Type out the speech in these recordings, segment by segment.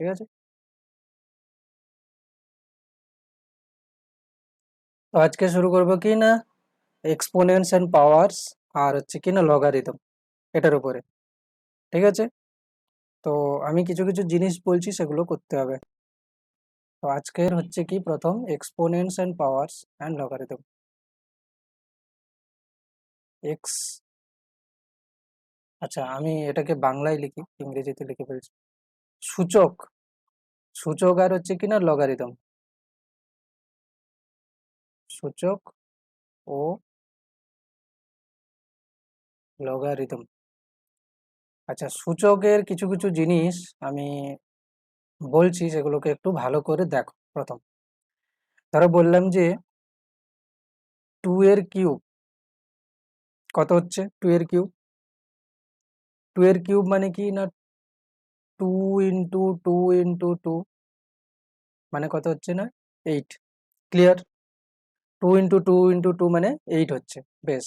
ঠিক আছে? তো আজকে শুরু করব কি না এক্সপোনেন্টস এন্ড পাওয়ার্স আর হচ্ছে কি না লগারিদম এটার উপরে। ঠিক আছে? তো আমি কিছু কিছু জিনিস বলছি সেগুলো করতে হবে। তো আজকের হচ্ছে কি প্রথম exponents and powers and logarithm. X আচ্ছা আমি এটাকে বাংলায় লিখি, ইংরেজিতে লিখে ফেলছি। সূচক, সূচক আর হচ্ছে কি না লগারিদম। সূচক ও লগারিদম। আচ্ছা সূচকের কিছু কিছু জিনিস আমি বলছি, সেগুলোকে একটু ভালো করে দেখো। প্রথম ধরো বললাম যে 2 এর কিউব কত হচ্ছে? 2 এর কিউব, 2 এর কিউব মানে কি না 2 ইন্টু 2 ইন্টু 2 মানে কত হচ্ছে না 8। ক্লিয়ার? 2 ইন্টু 2 ইন্টু 2 মানে 8 হচ্ছে। বেশ,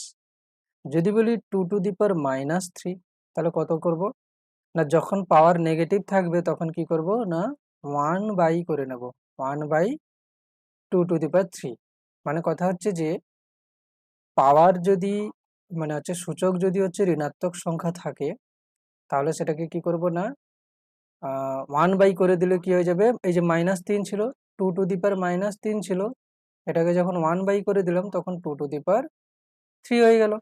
যদি বলি 2 টু দি পাওয়ার মাইনাস 3 তাহলে কত করব না, যখন পাওয়ার নেগেটিভ থাকবে তখন কি করব না 1 বাই করে নেব, 1 বাই 2 টু দি পাওয়ার 3। মানে কথা হচ্ছে যে পাওয়ার যদি মানে হচ্ছে সূচক যদি হচ্ছে ঋণাত্মক সংখ্যা থাকে তাহলে সেটাকে কি করব না 1 বাই করে দিলে কি হয়ে যাবে, এই যে -3 ছিল, 2 টু দি পাওয়ার -3 ছিল, এটাকে যখন 1 বাই করে দিলাম তখন 2 টু দি পাওয়ার 3 হয়ে গেল।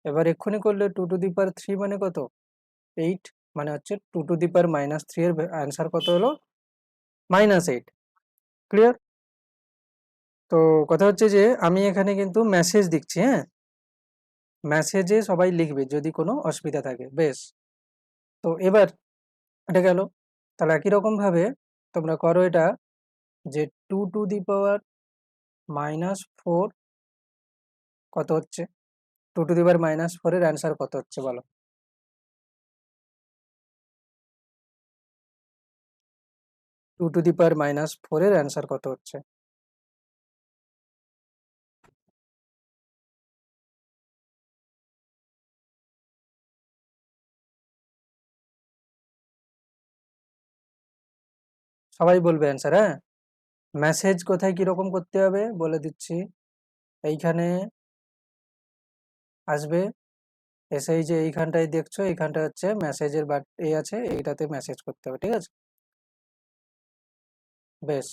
এবার এক্ষুনি করলে 2 টু দি পাওয়ার 3 মানে কত 8, মানে হচ্ছে 2 টু দি পাওয়ার -3 এর অ্যান্সার কত হলো -8। ক্লিয়ার? তো কথা হচ্ছে যে আমি এখানে কিন্তু মেসেজ দিচ্ছি, হ্যাঁ, মেসেজে সবাই লিখবে যদি কোনো অসুবিধা থাকে। বেশ, তো এবার এটা গেল। তাহলে একই রকম ভাবে তোমরা করো এটা, যে 2 টু দি পাওয়ার -4 কত হচ্ছে? 2 টু দি পাওয়ার -4 এর অ্যান্সার কত হচ্ছে বলো? 2 টু দি পাওয়ার -4 এর অ্যান্সার কত হচ্ছে? সবাই বলবে অ্যান্সার, হ্যাঁ। মেসেজ কোথায় কিরকম করতে হবে বলে দিচ্ছি। এইখানে আসবে, এসে এই যে এইখানটায় দেখছো, এইখানটা হচ্ছে মেসেজের বাট আছে, এইটাতে মেসেজ করতে হবে। ঠিক আছে? বেশ,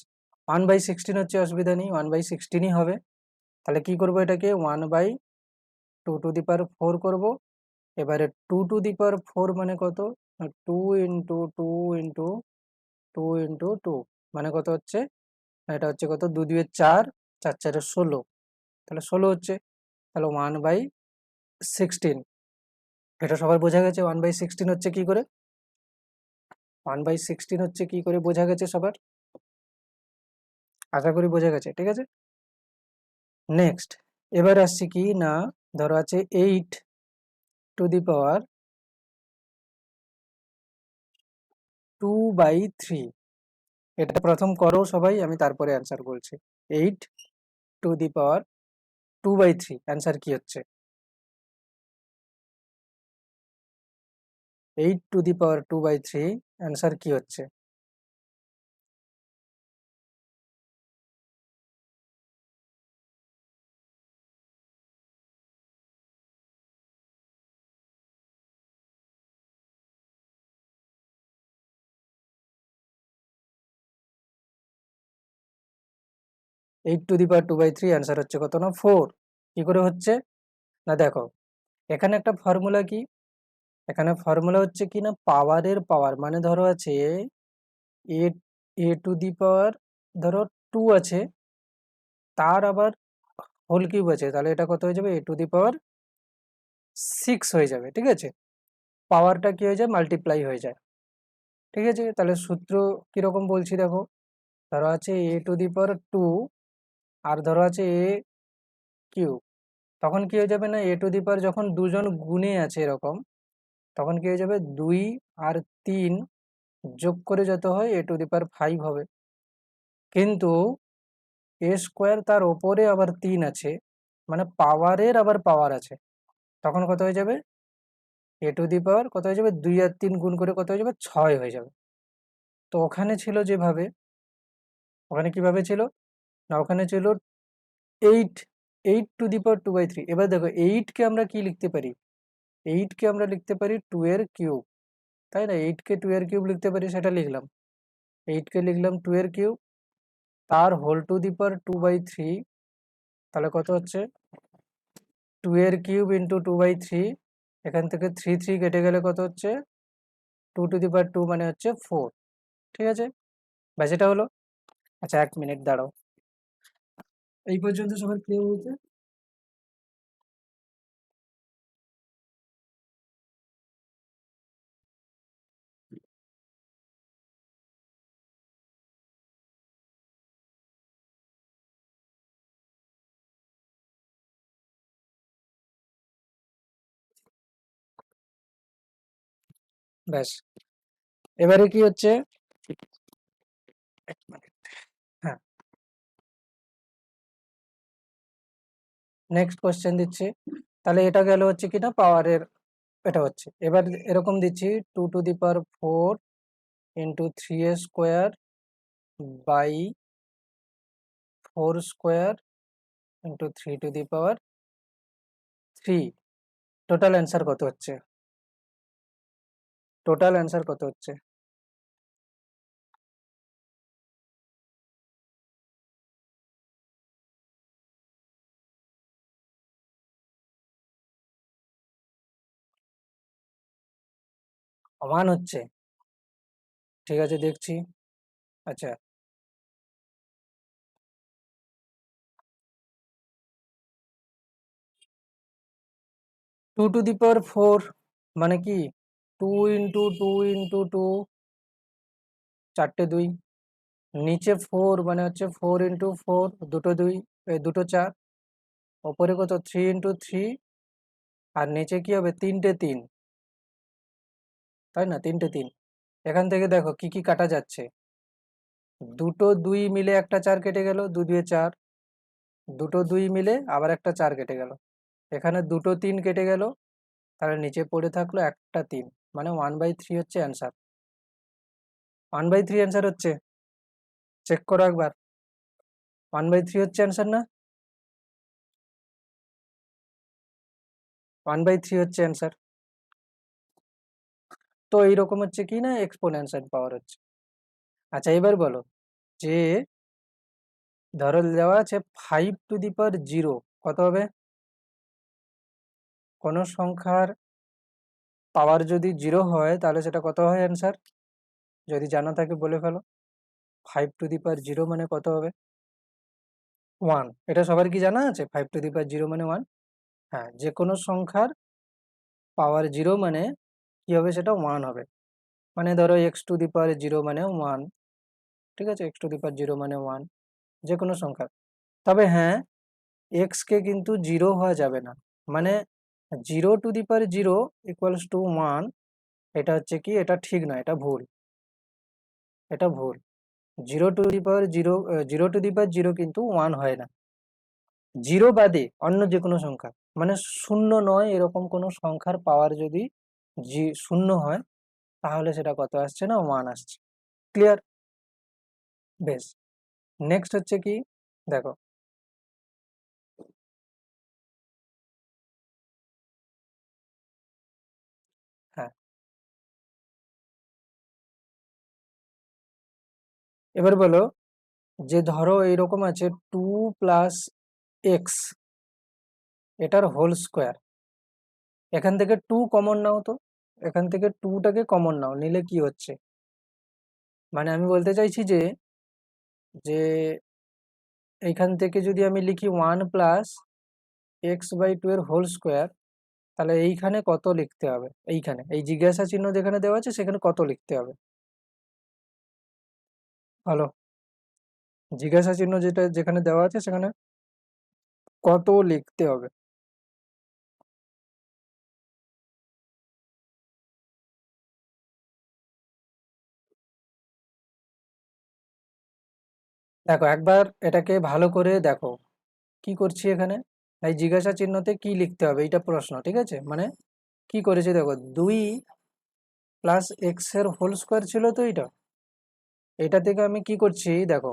1/16 হচ্ছে, অসুবিধা নেই, 1/16ই হবে। তাহলে কি করব, এটাকে 1/2 টু দি পাওয়ার 4 করব। এবারে 2 টু দি পাওয়ার 4 মানে কত, 2 ইন্টু 2 ইন্টু 2 ইন্টু 2 মানে কত হচ্ছে, এটা হচ্ছে কত, 2 2 4, 4 4 16, তাহলে 16 হচ্ছে। তাহলে 1/16, এটা সবার বোঝা গেছে 1/16 হচ্ছে কি করে, 1/16 হচ্ছে কি করে বোঝা গেছে সবার? আশা করি বোঝা গেছে। ঠিক আছে? নেক্সট, এবার আসছি কি না, ধরো আছে 8 টু দি পাওয়ার 2/3। এটা প্রথম করো সবাই, আমি তারপরে অ্যান্সার বলছি। 8 টু দি পাওয়ার 2/3 অ্যান্সার কি হচ্ছে? 8 টু দি পাওয়ার 2/3 অ্যান্সার কি হচ্ছে? 8 টু দি পাওয়ার 2/3 অ্যান্সার হচ্ছে কত না 4। কি করে হচ্ছে না দেখো, এখানে একটা ফর্মুলা কি, এখানে ফর্মুলা হচ্ছে কি না পাওয়ারের পাওয়ার, মানে ধরো আছে এ এ টু দি পাওয়ার ধরো 2 আছে, তার আবার হোল কিউব আছে, তাহলে এটা কত হয়ে যাবে, এ টু দি পাওয়ার 6 হয়ে যাবে। ঠিক আছে? পাওয়ারটা কি হয়ে যায়, মাল্টিপ্লাই হয়ে যায়। ঠিক আছে? তাহলে সূত্র কিরকম বলছি দেখো, ধরো আছে এ টু দি পাওয়ার 2 আর ধরো আছে এ কিউব, তখন কি হয়ে যাবে না এ টু দি পাওয়ার যখন দুজন গুণে আছে এরকম, তখন কি হয়ে যাবে 2 আর 3 যোগ করে যত হয় এ টু দি পাওয়ার 5 হবে। কিন্তু এ স্কোয়ার তার ওপরে আবার 3 আছে, মানে পাওয়ারের আবার পাওয়ার আছে, তখন কত হয়ে যাবে, এ টু দি পাওয়ার কত হয়ে যাবে, 2 আর 3 গুণ করে কত হয়ে যাবে, 6 হয়ে যাবে। তো ওখানে ছিল যেভাবে, ওখানে কিভাবে ছিল না, ওখানে ছিল 8 8 টু দি পাওয়ার 2/3। এবার দেখো 8কে আমরা কি লিখতে পারি, 8কে আমরা লিখতে পারি 2 এর কিউব, তাই না? 8কে 2 এর কিউব লিখতে পারি, সেটা লিখলাম। 8কে লিখলাম 2 এর কিউব, তার হোল টু দি পাওয়ার 2/3। তাহলে কত হচ্ছে 2 এর কিউব ইন্টু 2/3। এখান থেকে 3 3 কেটে গেলে কত হচ্ছে 2 টু দি পাওয়ার 2 মানে হচ্ছে 4। ঠিক আছে, ব্যাস এটা হলো। আচ্ছা 1 মিনিট দাঁড়াও, এই পর্যন্ত সবার ক্লিয়ার হয়েছে? ব্যাস, এবারে কি হচ্ছে, এক মিনিট, হ্যাঁ, নেক্সট কোশ্চেন দিচ্ছি। তাহলে এটা গেল হচ্ছে কিনা পাওয়ারের, এটা হচ্ছে। এবার এরকম দিচ্ছি 2 to the power 4 into 3 square by 4 square into 3 to the power 3। Total answer কত হচ্ছে, টোটাল অ্যান্সার কত হচ্ছে? সমান হচ্ছে, ঠিক আছে দেখছি। আচ্ছা 2 টু দি পাওয়ার 4 মানে কি, 2 ইন্টু 2 ইন্টু 2, 4টে 2। নিচে 4 মানে হচ্ছে 4 ইন্টু 4, দুটো 2, দুটো 4। ওপরে কত 3 ইন্টু 3, আর নিচে কি হবে 3টে 3, তাই না? 3টে 3। এখান থেকে দেখো কি কি কাটা যাচ্ছে, দুটো 2 মিলে একটা 4 কেটে গেল, 2 2 4। দুটো 2 মিলে আবার একটা 4 কেটে গেল। এখানে দুটো 3 কেটে গেল, তাহলে নিচে পড়ে থাকলো একটা 3, মানে 1/3 হচ্ছে অ্যান্সার। 1/3 অ্যান্সার হচ্ছে, চেক করো একবার। 1/3 হচ্ছে অ্যান্সার না, 1/3 হচ্ছে অ্যান্সার। তো এইরকম হচ্ছে কি না এক্সপোনেনশিয়াল পাওয়ার হচ্ছে। আচ্ছা এবার বলো যে, ধরো দেওয়া আছে 5 টু দি পাওয়ার 0, কত হবে? কোনো সংখ্যার পাওয়ার যদি 0 হয় তাহলে সেটা কত হয় অ্যান্সার? যদি জানা থাকে বলে ফেলো। 5 টু দি পাওয়ার 0 মানে কত হবে? 1। এটা সবার কি জানা আছে 5 টু দি পাওয়ার 0 মানে 1? হ্যাঁ, যে কোনো সংখ্যার পাওয়ার 0 মানে কি হবে, সেটা 1 হবে। মানে ধরো x টু দি পাওয়ার 0 মানে 1, ঠিক আছে, x টু দি পাওয়ার 0 মানে 1, যে কোনো সংখ্যা। তবে হ্যাঁ, কে কিন্তু 0 হওয়া যাবে না, মানে 0 two the power 0 equals to 1, এটা হচ্ছে কি, এটা ঠিক নয়, এটা ভুল, এটা ভুল। 0 two the power 0, 0 two the পাওয়ার 0 কিন্তু 1 হয় না। 0 বাদে অন্য যে কোনো সংখ্যা, মানে শূন্য নয় এরকম কোনো সংখ্যার পাওয়ার যদি 0 হয়, তাহলে সেটা কত আসছে না 1 আসছে। ক্লিয়ার? বেশ, নেক্সট হচ্ছে কি, দেখো হ্যাঁ, এবার বলো যে ধরো এইরকম আছে 2 প্লাস এক্স, এটার হোল স্কোয়ার। এখান থেকে 2 কমন নাও তো, এখান থেকে 2টাকে কমন নাও, নিলে কি হচ্ছে, মানে আমি বলতে চাইছি যে, যে এইখান থেকে যদি আমি লিখি 1 প্লাস x/2 এর হোল স্কোয়ার, তাহলে এইখানে কত লিখতে হবে, এইখানে এই জিজ্ঞাসা চিহ্ন যেখানে দেওয়া আছে সেখানে কত লিখতে হবে? ভালো, জিজ্ঞাসা চিহ্ন যেটা যেখানে দেওয়া আছে সেখানে কত লিখতে হবে? দেখো একবার এটাকে ভালো করে দেখো, কি করছি এখানে, এই জিজ্ঞাসা চিহ্নতে কি লিখতে হবে এইটা প্রশ্ন, ঠিক আছে? মানে কি করেছে দেখো, 2 প্লাস এক্স এর হোল স্কোয়ার ছিল তো এইটা, এটা থেকে আমি কি করছি দেখো,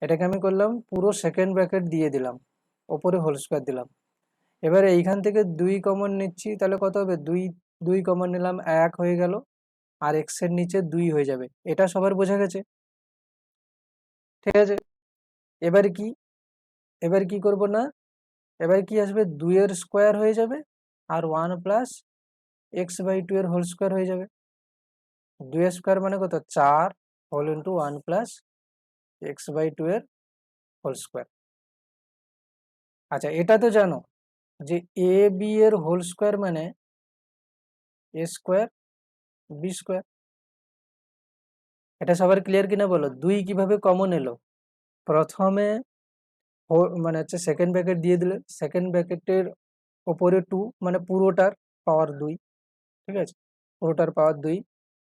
এটাকে আমি করলাম পুরো সেকেন্ড ব্র্যাকেট দিয়ে দিলাম, ওপরে হোল স্কোয়ার দিলাম। এবারে এইখান থেকে 2 কমন নিচ্ছি, তাহলে কত হবে, 2 2 কমন নিলাম, 1 হয়ে গেল, আর x এর নিচে 2 হয়ে যাবে। এটা সবার বোঝা গেছে? ঠিক আছে। এবার কি, এবার কি করব না, এবার কি আসবে, 2 এর স্কোয়ার হয়ে যাবে, আর 1 প্লাস x/2 এর হোল স্কোয়ার হয়ে যাবে। 2 এর স্কোয়ার মানে কত, 4 হোল ইন্টু 1 প্লাস x/2 এর হোল স্কোয়ার। আচ্ছা, এটা তো জানো যে এ বি এর হোল স্কোয়ার মানে এ স্কোয়ার বি স্কোয়ার। এটা সবার ক্লিয়ার কিনা বলো? 2 কিভাবে কমন এলো, প্রথমে মানে হচ্ছে সেকেন্ড ব্র্যাকেট দিয়ে দিলে, সেকেন্ড ব্র্যাকেটের ওপরে 2 মানে পুরোটার পাওয়ার 2, ঠিক আছে, পুরোটার পাওয়ার 2।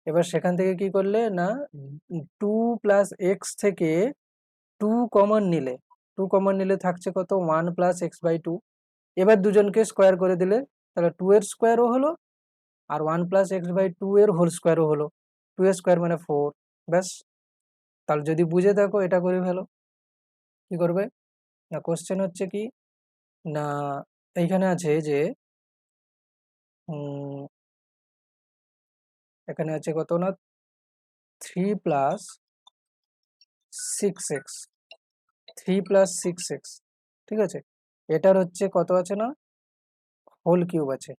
এবার সেখান থেকে কি করলে না, 2 প্লাস এক্স থেকে 2 কমন নিলে, 2 কমন নিলে থাকছে কত, 1 প্লাস x/2। এবার দুজনকে স্কোয়ার করে দিলে, তাহলে 2 এর স্কোয়ারও হলো, আর 1 প্লাস x/2 এর হোল স্কোয়ারও হলো। 2 এর স্কোয়ার মানে 4। ব্যাস। তাহলে যদি বুঝে থাকো এটা করে ফেলো। কি করবে না, কোশ্চেন হচ্ছে কি না, এইখানে আছে যে এখানে আছে কত না, 3 প্লাস 6x, 3 প্লাস 6x, ঠিক আছে। এটার হচ্ছে কত আছে না, হোল কিউব আছে।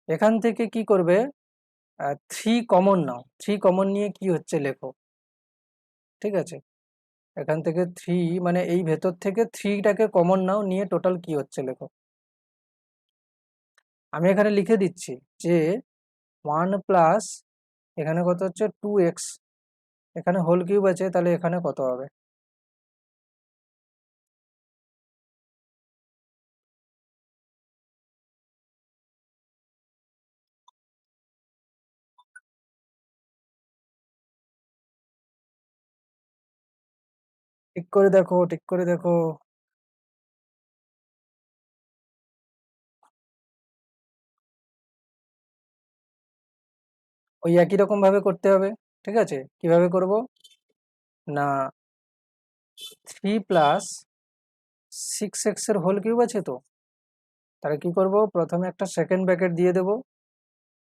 এখান থেকে কি করবে, 3 কমন নাও, 3 কমন নিয়ে কি হচ্ছে লেখো, ঠিক আছে। এখান থেকে 3 মানে এই ভেতর থেকে 3টাকে কমন নাও, নিয়ে টোটাল কি হচ্ছে লেখো। আমি এখানে লিখে দিচ্ছি যে 1 প্লাস এখানে কত হচ্ছে 2x, এখানে হোল কিউব আছে, তাহলে এখানে কত হবে। ঠিক করে দেখো, ঠিক করে দেখো। ওই একই রকম ভাবে করতে হবে, ঠিক আছে। কিভাবে করব না, 3 প্লাস 6x এর হোল কিউব আছে তো, তাহলে কি করব, প্রথমে একটা সেকেন্ড ব্র্যাকেট দিয়ে দেব,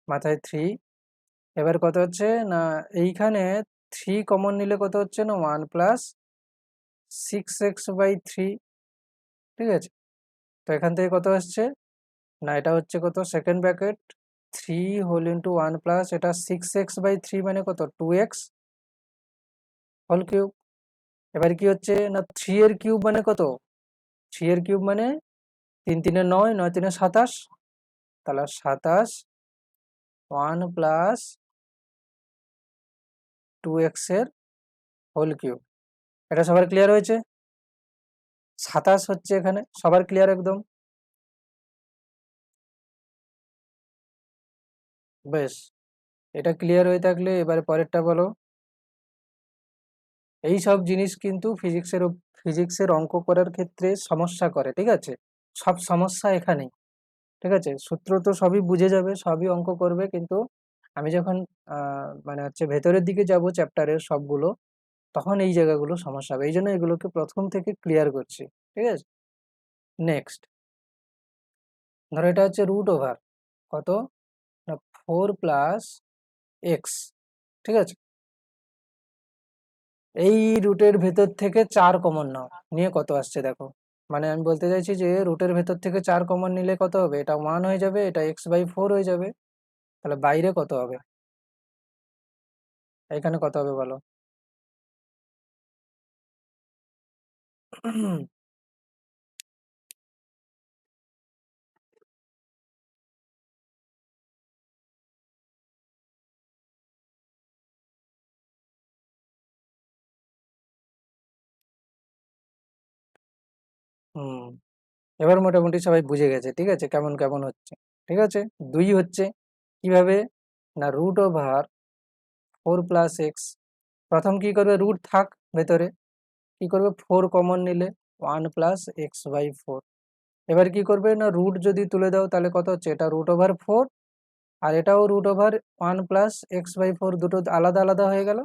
মাথায় 3। এবার কত হচ্ছে না, এইখানে 3 কমন নিলে কত হচ্ছে না, 1 প্লাস 6x/3, ঠিক আছে। তো এখান থেকে কত আসছে না, এটা হচ্ছে কত, second bracket 3 whole into 1 plus এটা 6x/3 মানে কত, 2x হোল কিউব। এবার কি হচ্ছে না, 3 এর কিউব মানে কত, 3 এর কিউব মানে 3 3 9, 9 3 27, তাহলে 27 1 প্লাস 2x এর হোল কিউব। এটা সবার ক্লিয়ার হয়েছে? 27 হচ্ছে এখানে, সবার ক্লিয়ার একদম? বেশ, এটা ক্লিয়ার হয়ে থাকলে এবারে পরেরটা বলো। এই সব জিনিস কিন্তু ফিজিক্সের অঙ্ক করার ক্ষেত্রে সমস্যা করে, ঠিক আছে। সব সমস্যা এখানেই, ঠিক আছে। সূত্র তো সবই বুঝে যাবে, সবই অঙ্ক করবে, কিন্তু আমি যখন মানে হচ্ছে ভেতরের দিকে যাব চ্যাপ্টারের সবগুলো, তখন এই জায়গাগুলো সমস্যা হবে, এই জন্য এগুলোকে প্রথম থেকে ক্লিয়ার করছি, ঠিক আছে। নেক্সট ধরো এটা হচ্ছে রুট ওভার কত না, 4 প্লাস x, ঠিক আছে। এই রুটের ভেতর থেকে 4 কমন নাও, নিয়ে কত আসছে দেখো। মানে আমি বলতে চাইছি যে রুটের ভেতর থেকে 4 কমন নিলে কত হবে, এটা 1 হয়ে যাবে, এটা x/4 হয়ে যাবে, তাহলে বাইরে কত হবে, এখানে কত হবে বলো। হুম, এবার মোটামুটি সবাই বুঝে গেছে, ঠিক আছে, কেমন কেমন হচ্ছে। ঠিক আছে, 2 হচ্ছে কিভাবে না, √4 প্লাস x, প্রথম কি করবে, রুট থাক ভেতরে, কি করবে 4 কমন নিলে 1 প্লাস x/4। এবার কি করবে না, রুট যদি তুলে দাও তাহলে কত হচ্ছে, এটা √4, আর এটাও √1 প্লাস x/4, দুটো আলাদা আলাদা হয়ে গেল,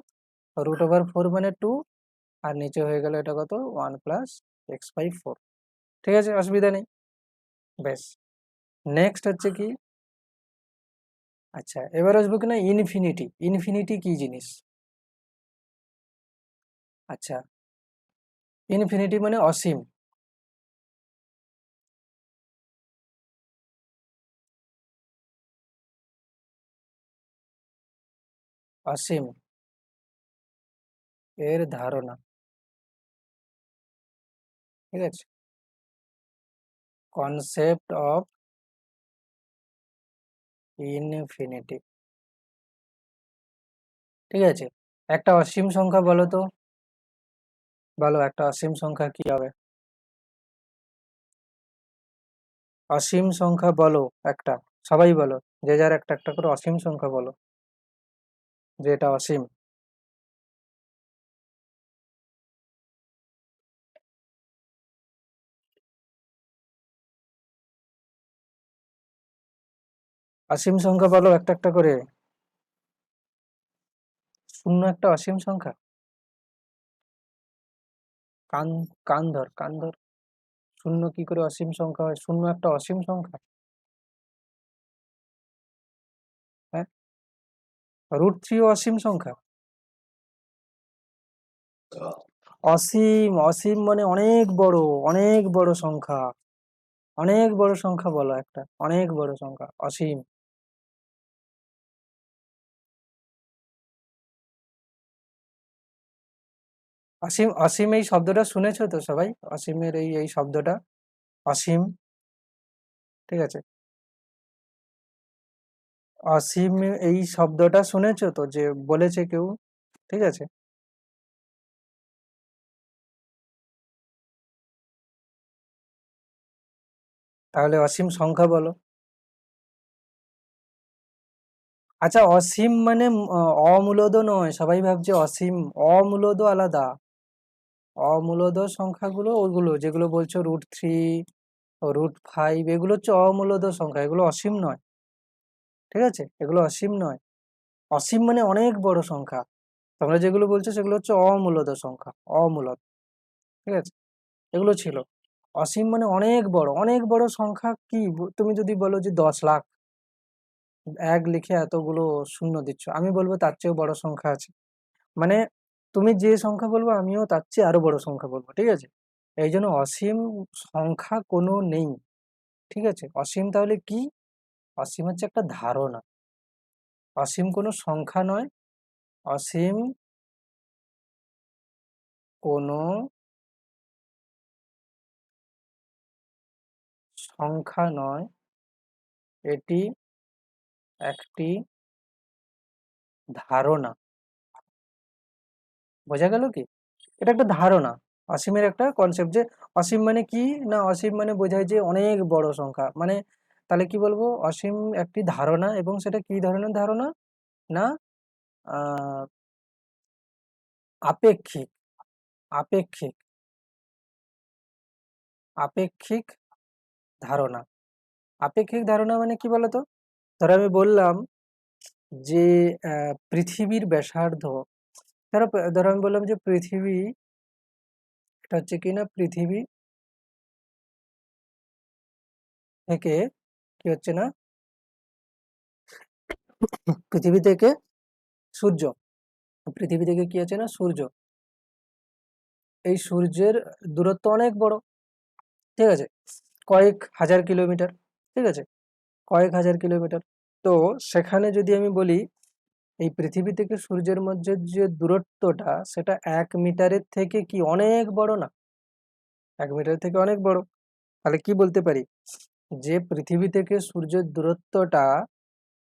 √4 মানে 2, আর নিচে হয়ে গেল এটা কত 1 প্লাস x/4। ঠিক আছে, অসুবিধা নেই। বেশ, নেক্সট হচ্ছে কি, আচ্ছা এবার আসবো কিনা ইনফিনিটি। ইনফিনিটি কি জিনিস? আচ্ছা, ইনফিনিটি মানে অসীম। অসীম এর ধারণা, ঠিক আছে, কনসেপ্ট অফ ইনফিনিটি। ঠিক আছে, একটা অসীম সংখ্যা বলো তো, বলো একটা অসীম সংখ্যা কি হবে? অসীম সংখ্যা বলো একটা, সবাই বলো, যে যার একটা একটা করে অসীম সংখ্যা বলো, যে এটা অসীম। অসীম সংখ্যা বলো একটা একটা করে। শূন্য একটা অসীম সংখ্যা? কান, কান ধর, কান ধর। শূন্য কি করে অসীম সংখ্যা হয়? শূন্য একটা অসীম সংখ্যা? হ্যাঁ, √3 অসীম সংখ্যা? অসীম, অসীম মানে অনেক বড়, অনেক বড় সংখ্যা। অনেক বড় সংখ্যা বলো একটা, অনেক বড় সংখ্যা অসীম। অসীম, অসীম এই শব্দটা শুনেছো তো সবাই? অসীমের এই এই শব্দটা, অসীম, ঠিক আছে, অসীম এই শব্দটা শুনেছো তো, যে বলেছে কেউ, ঠিক আছে। তাহলে অসীম সংখ্যা বলো। আচ্ছা, অসীম মানে অমূলদ নয়, সবাই ভাবছে অসীম, অমূলদ আলাদা। অমূলদ সংখ্যাগুলো ওগুলো যেগুলো বলছো √3, √5, এগুলো হচ্ছে অমূলদ সংখ্যা, এগুলো অসীম নয়। ঠিক আছে, এগুলো অসীম নয়। অসীম মানে অনেক বড় সংখ্যা। তোমরা যেগুলো বলছো সেগুলো হচ্ছে অমূলদ সংখ্যা, অমূলদ। ঠিক আছে, এগুলো ছিল। অসীম মানে অনেক বড়, অনেক বড় সংখ্যা কি? তুমি যদি বলো যে 10 লাখ, এক লিখে এতগুলো শূন্য দিচ্ছ, আমি বলবো তার চেয়েও বড় সংখ্যা আছে। মানে তুমি যে সংখ্যা বলবো আমিও তার চেয়ে আরো বড় সংখ্যা বলবো, ঠিক আছে। এই জন্য অসীম সংখ্যা কোনো নেই। ঠিক আছে, অসীম তাহলে কি? অসীম হচ্ছে একটা ধারণা, অসীম কোনো সংখ্যা নয়। অসীম কোনো সংখ্যা নয়, এটি একটি ধারণা। বোঝা গেল কি? এটা একটা ধারণা, অসীমের একটা কনসেপ্ট। যে অসীম মানে কি না, অসীম মানে বোঝায় যে অনেক বড় সংখ্যা, মানে তাহলে কি বলবো, অসীম একটি ধারণা, এবং সেটা কি ধরনের ধারণা না, আহ আপেক্ষিক, আপেক্ষিক, আপেক্ষিক ধারণা। আপেক্ষিক ধারণা মানে কি বলতো? ধরো আমি বললাম যে পৃথিবীর ব্যাসার্ধ, ধরো ধরো আমি বললাম যে পৃথিবী, এটা হচ্ছে কি না, পৃথিবী থেকে কি হচ্ছে না, পৃথিবী থেকে সূর্য, পৃথিবী থেকে কি আছে না সূর্য, এই সূর্যের দূরত্ব অনেক বড়। ঠিক আছে, কয়েক হাজার কিলোমিটার। ঠিক আছে, কয়েক হাজার কিলোমিটার। তো সেখানে যদি আমি বলি এই পৃথিবী থেকে সূর্যের মধ্যে যে দূরত্বটা, সেটা 1 মিটারের থেকে কি অনেক বড় না? 1 মিটার থেকে অনেক বড়। তাহলে কি বলতে পারি, যে পৃথিবী থেকে সূর্যের দূরত্বটা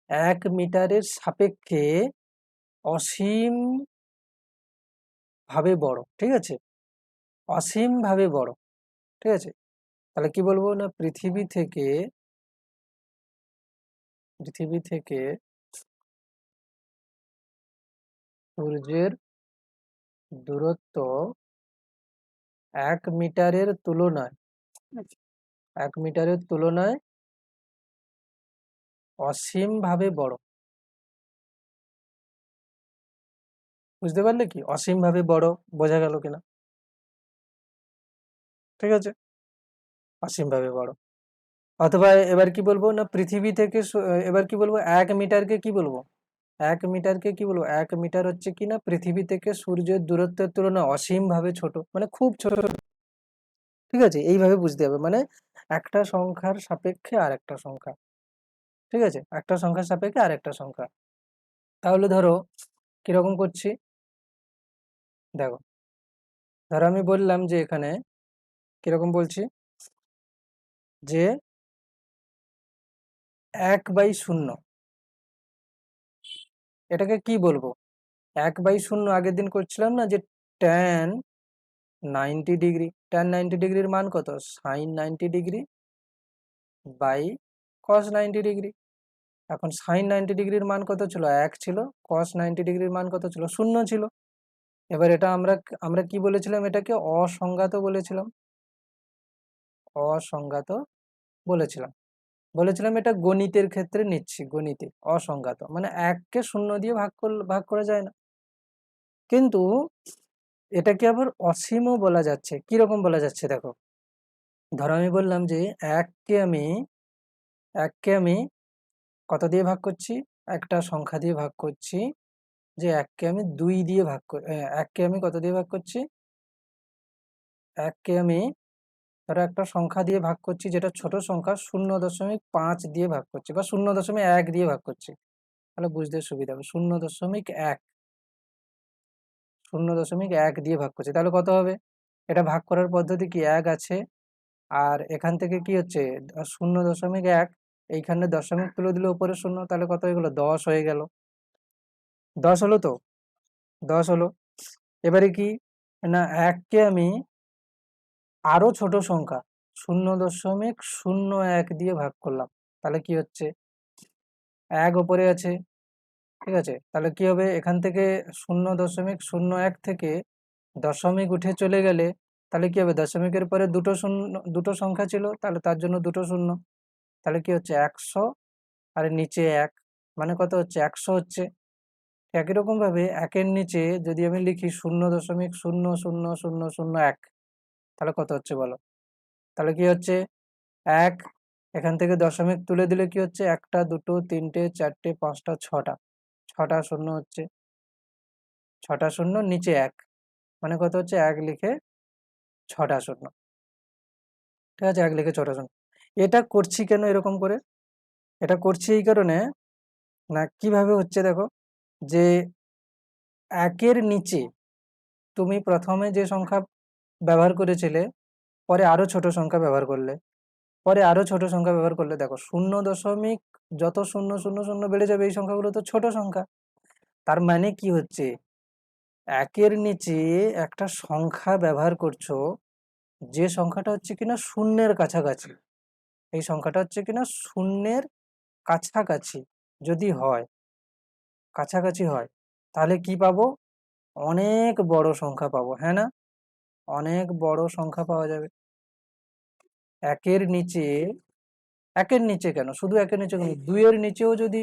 1 মিটারের সাপেক্ষে অসীম ভাবে বড়। ঠিক আছে, অসীম ভাবে বড়। ঠিক আছে, তাহলে কি বলবো না, পৃথিবী থেকে সূর্যের দূরত্ব 1 মিটারের তুলনায়, 1 মিটারের তুলনায় অসীম ভাবে বড়। বুঝতে পারলে কি অসীমভাবে বড়, বোঝা গেল কিনা? ঠিক আছে, অসীমভাবে বড়। অথবা এবার কি বলবো না, পৃথিবী থেকে এবার কি বলবো, 1 মিটারকে কি বলবো, 1 মিটারকে কি বলবো, 1 মিটার হচ্ছে কি না পৃথিবী থেকে সূর্যের দূরত্বের তুলনায় অসীমভাবে ছোট, মানে খুব ছোট। ঠিক আছে, এইভাবে বুঝতে হবে, মানে একটা সংখ্যার সাপেক্ষে আর একটা সংখ্যা। ঠিক আছে, একটা সংখ্যার সাপেক্ষে আর একটা সংখ্যা। তাহলে ধরো কিরকম করছি, দেখো, ধরো আমি বললাম যে এখানে কিরকম বলছি, যে 1/0, এটাকে কি বলবো, 1/0 আগের দিন করছিলাম না, যে tan 90 ডিগ্রি, tan 90 ডিগ্রির মান কত, sin 90 degree by cos 90 degree. এখন sin 90 ডিগ্রির মান কত ছিল, 1 ছিল, cos 90 ডিগ্রির মান কত ছিল, 0 ছিল। এবার এটা আমরা আমরা কি বলেছিলাম, এটাকে অসংজ্ঞাত বলেছিলাম, অসংজ্ঞাত বলেছিলাম, বলেছিলাম এটা গণিতের ক্ষেত্রে নিচ্ছি, গণিতে অসংজ্ঞাত মানে 1কে 0 দিয়ে ভাগ করা যায় না। কিন্তু এটাকে আবার অসীমও বলা যাচ্ছে, কিরকম বলা যাচ্ছে দেখো, ধরো আমি বললাম যে 1কে আমি 1কে আমি কত দিয়ে ভাগ করছি, একটা সংখ্যা দিয়ে ভাগ করছি, যে 1কে আমি 2 দিয়ে ভাগ করি, 1কে আমি কত দিয়ে ভাগ করছি, 1কে আমি ধরো একটা সংখ্যা দিয়ে ভাগ করছি, যেটা ছোট সংখ্যা, 0.5 দিয়ে ভাগ করছি, বা 0.1 দিয়ে ভাগ করছি, তাহলে বুঝতে সুবিধা হবে। 0.1, 0.1 দিয়ে ভাগ করছি, তাহলে কত হবে, এটা ভাগ করার পদ্ধতি কি, 1 আছে, আর এখান থেকে কি হচ্ছে 0.1, এইখানে দশমিক তুলে দিলে উপরে 0, তাহলে কত হয়ে গেল, 10 হয়ে গেল, 10 হলো তো, 10 হলো। এবারে কি না, 1কে আমি আরো ছোট সংখ্যা 0.01 দিয়ে ভাগ করলাম, তাহলে কি হচ্ছে, 1 ওপরে আছে। ঠিক আছে, তাহলে কি হবে, এখান থেকে 0.01 থেকে দশমিক উঠে চলে গেলে তাহলে কি হবে, দশমিকের পরে দুটো সংখ্যা ছিল, তাহলে তার জন্য দুটো শূন্য, তাহলে কি হচ্ছে 100, আর নিচে 1, মানে কত হচ্ছে, 100 হচ্ছে। একই রকম ভাবে 1-এর নিচে যদি আমি লিখি 0.00001, তাহলে কত হচ্ছে বলো, তাহলে কি হচ্ছে 1, এখান থেকে দশমিক তুলে দিলে কি হচ্ছে, 1টা 2টো 3টে 4টে 5টা 6টা, 6টা শূন্য হচ্ছে, 6টা শূন্য নিচে 1, মানে কত হচ্ছে, 1 লিখে 6টা শূন্য। ঠিক আছে, 1 লিখে 6টা শূন্য। এটা করছি কেন এরকম করে, এটা করছি এই কারণে, না কিভাবে হচ্ছে দেখো, যে 1-এর নিচে তুমি প্রথমে যে সংখ্যা ব্যবহার করেছিলে, পরে আরো ছোট সংখ্যা ব্যবহার করলে, পরে আরো ছোট সংখ্যা ব্যবহার করলে, দেখো 0. যত 000 বেড়ে যাবে এই সংখ্যাগুলো তো ছোট সংখ্যা, তার মানে কি হচ্ছে, 1-এর নিচে একটা সংখ্যা ব্যবহার করছো, যে সংখ্যাটা হচ্ছে কিনা শূন্যের কাছাকাছি, এই সংখ্যাটা হচ্ছে কিনা শূন্যের কাছাকাছি যদি হয়, কাছাকাছি হয়, তাহলে কি পাবো, অনেক বড় সংখ্যা পাবো, হ্যাঁ না, অনেক বড় সংখ্যা পাওয়া যাবে। একের নিচে, একের নিচে কেন, শুধু একের নিচে কেন, 2-এর নিচেও যদি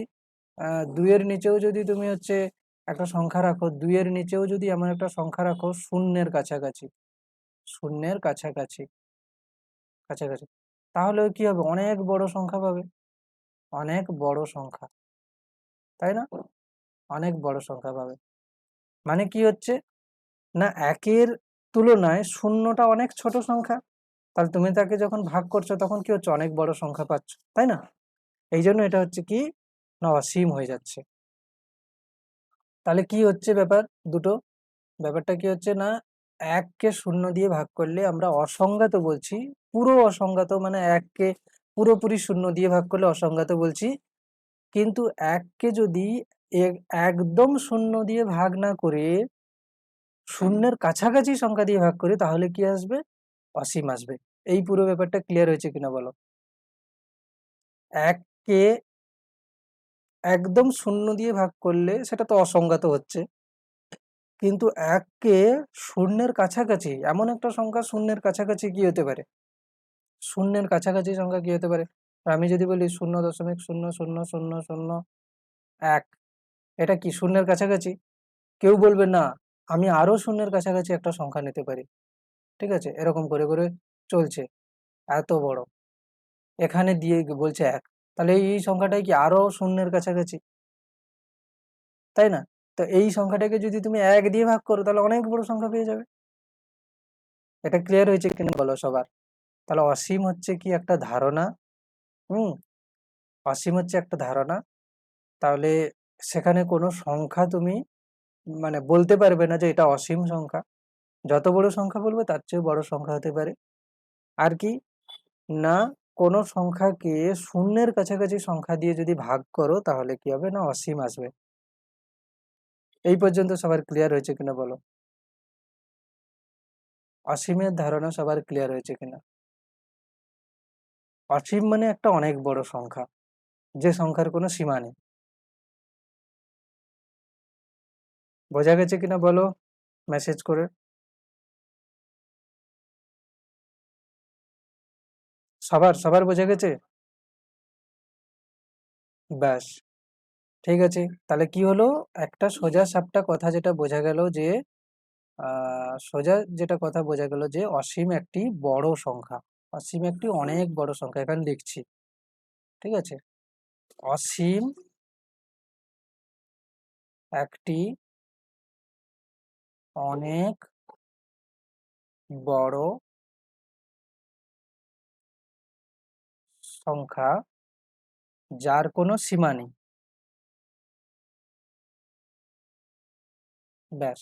2-এর নিচেও যদি তুমি হচ্ছে একটা সংখ্যা রাখো, 2-এর নিচেও যদি এমন একটা সংখ্যা রাখো শূন্যের কাছাকাছি, শূন্যের কাছাকাছি, কাছাকাছি, তাহলে কি হবে, অনেক বড় সংখ্যা পাবে, অনেক বড় সংখ্যা, তাই না, অনেক বড় সংখ্যা পাবে। মানে কি হচ্ছে না, 1-এর তুলনায় শূন্যটা অনেক ছোট সংখ্যা, তাহলে তুমি তাকে যখন ভাগ করছো তখন কি হচ্ছে, অনেক বড় সংখ্যা পাচ্ছ, তাই না, এই জন্য এটা হচ্ছে কি না অসীম হয়ে যাচ্ছে। তাহলে কি হচ্ছে ব্যাপার দুটো, ব্যাপারটা কি হচ্ছে না, 1-কে 0 দিয়ে ভাগ করলে আমরা অসংজ্ঞাত বলছি, পুরো অসংজ্ঞাত, মানে 1-কে পুরোপুরি 0 দিয়ে ভাগ করলে অসংজ্ঞাত বলছি, কিন্তু 1-কে যদি একদম 0 দিয়ে ভাগ না করে শূন্যের কাছাকাছি সংখ্যা দিয়ে ভাগ করি, তাহলে কি আসবে, অসীম আসবে। এই পুরো ব্যাপারটা ক্লিয়ার হয়েছে কিনা বলো, 1-কে একদম 0 দিয়ে ভাগ করলে সেটা তো অসংজ্ঞাত হচ্ছে, কিন্তু 1-কে শূন্যের কাছাকাছি, এমন একটা সংখ্যা শূন্যের কাছাকাছি কি হতে পারে, শূন্যের কাছাকাছি সংখ্যা কি হতে পারে, আমি যদি বলি 0.00001, এটা কি শূন্যের কাছাকাছি, কেউ বলবে না আমি আরো শূন্যের কাছাকাছি একটা সংখ্যা নিতে পারি, ঠিক আছে, এরকম করে করে চলছে, এত বড়, এখানে দিয়ে বলছে এক, তাহলে এই সংখ্যাটাই কি আরো শূন্যের কাছাকাছি, তাই না? তো এই সংখ্যাটাকে যদি তুমি এক দিয়ে ভাগ করো তাহলে অনেক বড় সংখ্যা পেয়ে যাবে। এটা ক্লিয়ার হয়েছে কিনা বলো সবার? তাহলে অসীম হচ্ছে কি একটা ধারণা। হুম, অসীম হচ্ছে একটা ধারণা। তাহলে সেখানে কোনো সংখ্যা তুমি মানে বলতে পারবে না যে এটা অসীম সংখ্যা। যত বড় সংখ্যা বলবে তার চেয়ে বড় সংখ্যা হতে পারে। আর কি না, কোনো সংখ্যাকে শূন্যের কাছাকাছি সংখ্যা দিয়ে যদি ভাগ করো তাহলে কি হবে না অসীম আসবে। এই পর্যন্ত সবার ক্লিয়ার হয়েছে কিনা বলো? অসীমের ধারণা সবার ক্লিয়ার হয়েছে কিনা? অসীম মানে একটা অনেক বড় সংখ্যা, যে সংখ্যার কোনো সীমা নেই। বোঝা গেছে কিনা বলো মেসেজ করে? সবার সবার বোঝা গেছে? ব্যাস, ঠিক আছে। তাহলে কি হলো, একটা সোজা সাপটা কথা যেটা বোঝা গেল যে সোজা যেটা কথা বোঝা গেল যে অসীম একটি বড় সংখ্যা, অসীম একটি অনেক বড় সংখ্যা, এখানে লিখছি, ঠিক আছে। অসীম একটি অনেক বড় সংখ্যা যার কোনো সীমা নেই। ব্যাস,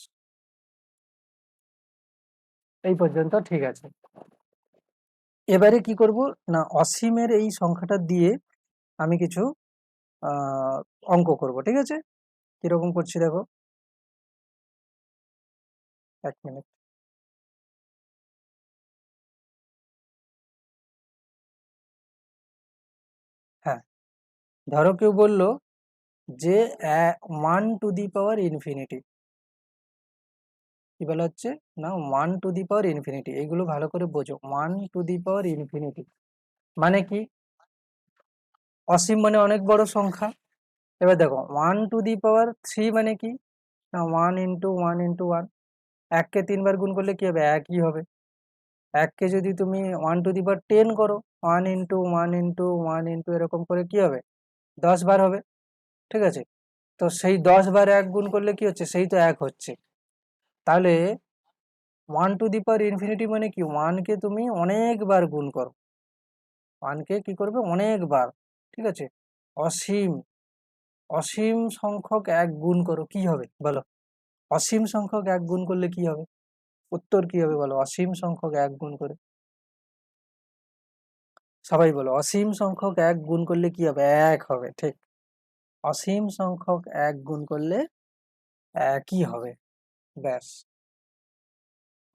এই পর্যন্ত ঠিক আছে। এবারে কি করব না, অসীমের এই সংখ্যাটা দিয়ে আমি কিছু আহ অঙ্ক করব, ঠিক আছে। কিরকম করছি দেখো, 1 মিনিট। হ্যাঁ, ধরো কেউ বলল যে 1 টু দি পাওয়ার ইনফিনিটি, কি বলা হচ্ছে না 1 টু দি পাওয়ার ইনফিনিটি, এইগুলো ভালো করে বোঝো। 1 টু দি পাওয়ার ইনফিনিটি মানে কি? অসীম মানে অনেক বড় সংখ্যা। এবার দেখো 1 টু দি পাওয়ার 3 মানে কি না 1 ইন্টু 1 ইন্টু 1, এককে 3 বার গুণ করলে কি হবে, একই হবে। এককে যদি তুমি 1 টু দি পাওয়ার 10 করো, 1 ইন্টু 1 ইন্টু 1 ইন্টু এরকম করে কি হবে, 10 বার হবে, ঠিক আছে। তো সেই 10 বার এক গুণ করলে কি হচ্ছে, সেই তো এক হচ্ছে। তাহলে 1 টু দি পাওয়ার ইনফিনিটি মানে কি, ওয়ানকে তুমি অনেকবার গুণ করো, ওয়ানকে কি করবে অনেকবার, ঠিক আছে। অসীম, অসীম সংখ্যক এক গুণ করো, কি হবে বলো? অসীম সংখ্যক এক গুণ করলে কি হবে, উত্তর কি হবে বলো? অসীম সংখ্যক এক গুণ করে, সবাই বলো, অসীম সংখ্যক এক গুণ করলে কি হবে, এক হবে, ঠিক। অসীম সংখ্যক এক গুণ করলে একই হবে, ব্যাস।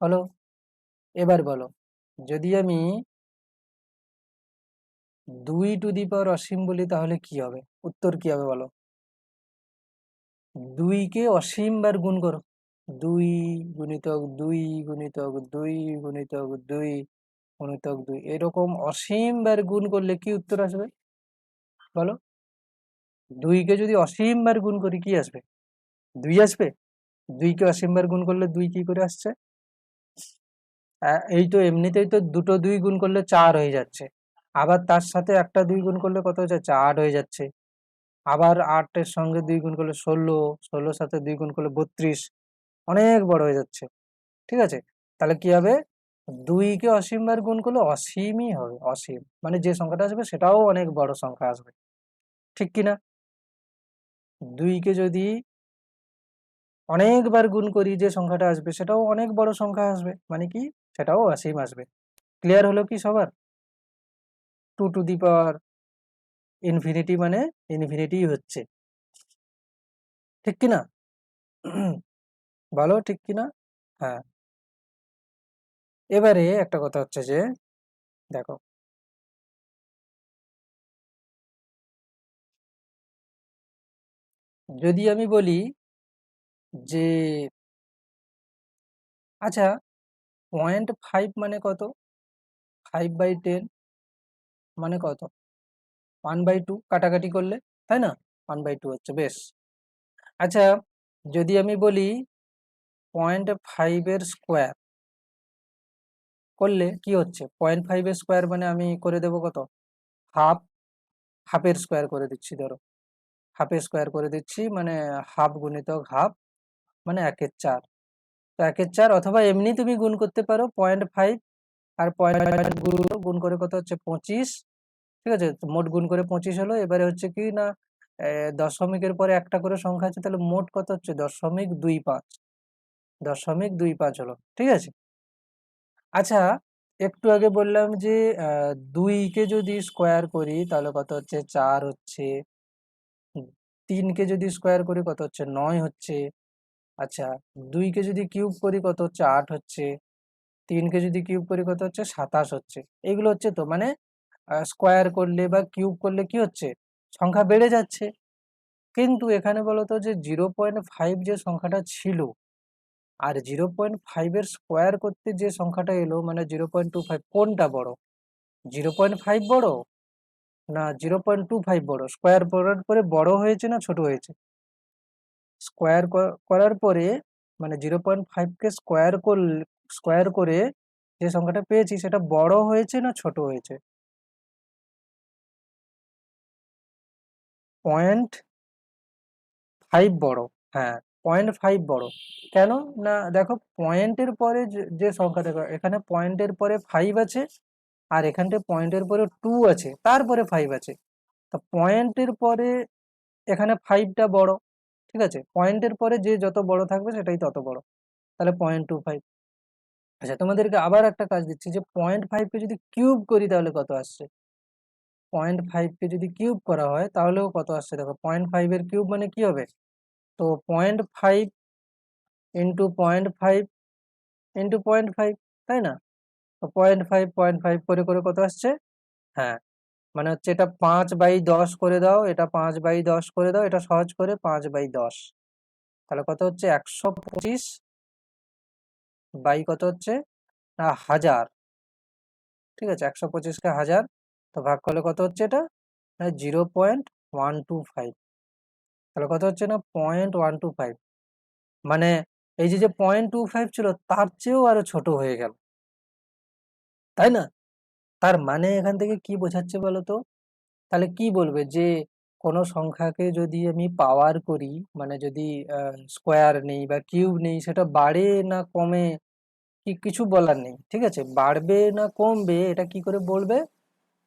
বলো, এবার বলো, যদি আমি 2 টু দি পাওয়ার অসীম বলি তাহলে কি হবে, উত্তর কি হবে বলো? 2কে অসীম বার গুণ করো, 2 গুণিতক 2 গুণিতক 2 গুণিতক 2 এরকম অসীম বার গুণ করলে কি উত্তর আসবে বলো? 2কে যদি অসীম বার গুণ করি কি আসবে, 2 আসবে। 2কে অসীম বার গুণ করলে 2 কি করে আসছে, এই তো এমনিতেই তো দুটো 2 গুণ করলে 4 হয়ে যাচ্ছে, আবার তার সাথে একটা 2 গুণ করলে কত হয়ে যাচ্ছে, 8 হয়ে যাচ্ছে। আবার 8-এর সঙ্গে 2 গুণ করলে 16, 16-র সাথে 2 গুণ করলে 32, অনেক বড় হয়ে যাচ্ছে, ঠিক আছে। তাহলে কি হবে, 2কে অসীম বার গুণ করলে অসীমই হবে, অসীম মানে যে সংখ্যাটা আসবে সেটাও অনেক বড় সংখ্যা আসবে, ঠিক কিনা? 2কে যদি অনেকবার গুণ করি যে সংখ্যাটা আসবে সেটাও অনেক বড় সংখ্যা আসবে, মানে কি সেটাও অসীম আসবে। ক্লিয়ার হলো কি সবার? 2 টু দি পাওয়ার ইনফিনিটি মানে ইনফিনিটি হচ্ছে, ঠিক কিনা? বলো ঠিক কিনা? হ্যাঁ। এবারে একটা কথা হচ্ছে যে দেখো, যদি আমি বলি যে আচ্ছা 0.5 মানে কত, 5/10 মানে কত, 1/2 কাটাকাটি করলে, তাই না? 1/2 হচ্ছে, বেশ। আচ্ছা যদি আমি বলি 0.5 স্কোয়ার করলে কি হচ্ছে, 0.5 স্কোয়ার মানে আমি করে দেব কত, হাফ, হাফের স্কোয়ার করে দিচ্ছি, ধরো হাফের স্কোয়ার করে দিচ্ছি, মানে হাফ গুণিতক হাফ, মানে 1/4। তো 1/4, অথবা এমনি তুমি গুণ করতে পারো 0.5 আর 0.5 গুণ করে কত হচ্ছে 25। ঠিক আছে, তো মোট গুণ করে 25 হলো। এবারে হচ্ছে কি না, দশমিকের পরে একটা করে সংখ্যা আছে, তাহলে মোট কত হচ্ছে 0.25, 0.25 হলো। ঠিক আছে। আচ্ছা, একটু আগে বললাম যে 2কে যদি স্কোয়ার করি তাহলে কত হচ্ছে 4 হচ্ছে, 3কে যদি স্কোয়ার করি কত হচ্ছে 9 হচ্ছে। আচ্ছা, 2কে যদি কিউব করি কত হচ্ছে 8 হচ্ছে, 3কে যদি কিউব করি কত হচ্ছে 27 হচ্ছে। এগুলো হচ্ছে, তো মানে স্কোয়ার করলে বা কিউব করলে কি হচ্ছে, সংখ্যা বেড়ে যাচ্ছে। কিন্তু এখানে বলতো যে 0.5 যে সংখ্যাটা ছিল, আর 0.5 স্কোয়ার করতে যে সংখ্যাটা এলো মানে 0.25, কোনটা বড়, 0.5 বড় না 0.25 বড়? স্কোয়ার করার পরে বড় হয়েছে না ছোট হয়েছে? স্কোয়ার করার পরে মানে 0.5কে স্কোয়ার করে যে সংখ্যাটা পেয়েছি সেটা বড় হয়েছে না ছোট হয়েছে? 0.5 বড়। হ্যাঁ, 0.5 বড়। কেন না, দেখো পয়েন্টের পরে যে সংখ্যা, দেখো এখানে পয়েন্টের পরে 5 আছে, আর এখানটা পয়েন্টের পরে 2 আছে, তারপরে 5 আছে। তো পয়েন্টের পরে এখানে 5টা বড়। ঠিক আছে, পয়েন্টের পরে যে যত বড় থাকবে সেটাই তত বড়, তাহলে 0.25। আচ্ছা, তোমাদেরকে আবার একটা কাজ দিচ্ছি, যে 0.5কে যদি কিউব করি তাহলে কত আসছে, 0.5কে যদি কিউব করা হয় তাহলেও কত আসছে, দেখো 0.5 এর কিউব মানে কি হবে, তো 0.5 ইন্টু 0.5 ইন্টু 0.5, তাই না? তো 0.5 0.5 করে করে কত আসছে, হ্যাঁ, মানে হচ্ছে এটা 5/10 করে দাও, এটা 5/10 করে দাও, এটা সহজ করে 5/10, তাহলে কত হচ্ছে 125 বাই কত হচ্ছে না 1000। ঠিক আছে, 125কে 1000, তো ভাগ করলে কত হচ্ছে এটা, 0.125, তাহলে কত হচ্ছে না 0.125, মানে এই যে যে 0.25 ছিল তার চেয়েও আরো ছোট হয়ে গেল, তাই না? তার মানে এখান থেকে কি বোঝাচ্ছে বলো তো, তাহলে কি বলবে যে কোনো সংখ্যাকে যদি আমি পাওয়ার করি, মানে যদি স্কোয়ার নেই বা কিউব নেই, সেটা বাড়ে না কমে, কি কিছু বলার নেই। ঠিক আছে, বাড়বে না কমবে এটা কি করে বলবে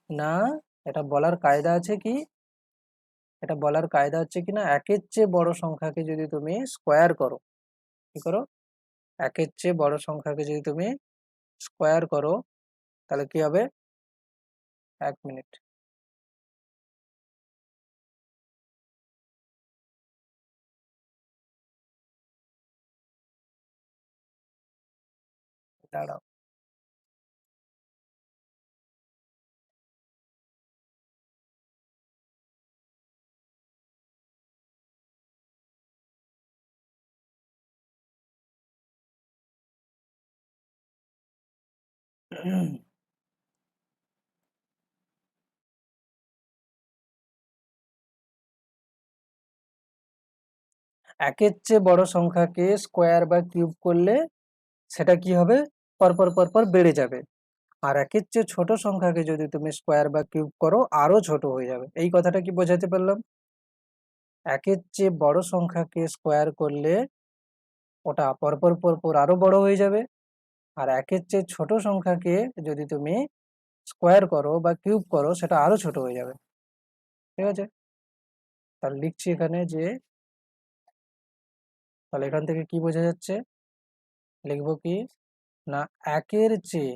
না, এটা বলার কায়দা আছে কি, এটা বলার কায়দা হচ্ছে কি না, একের চেয়ে বড় সংখ্যাকে যদি তুমি স্কোয়ার করো, কি করো, একের চেয়ে বড় সংখ্যাকে যদি তুমি স্কোয়ার করো তাহলে কি হবে, 1 মিনিট দাঁড়াও। একের চেয়ে বড় সংখ্যাকে স্কোয়ার বা কিউব করলে সেটা কি হবে, পরপর পরপর বেড়ে যাবে। আর একের চেয়ে ছোট সংখ্যাকে যদি তুমি স্কোয়ার বা কিউব করো আরো ছোট হয়ে যাবে। এই কথাটা কি বোঝাতে পারলাম? একের চেয়ে বড় সংখ্যাকে স্কোয়ার করলে ওটা পরপর পরপর আরো বড় হয়ে যাবে, আর একের চেয়ে ছোট সংখ্যাকে যদি তুমি স্কোয়ার করো বা কিউব করো সেটা আরো ছোট হয়ে যাবে। ঠিক আছে, তাহলে লিখছি এখানে যে, তাহলে এখান থেকে কি বোঝা যাচ্ছে, লিখবো কি না, একের চেয়ে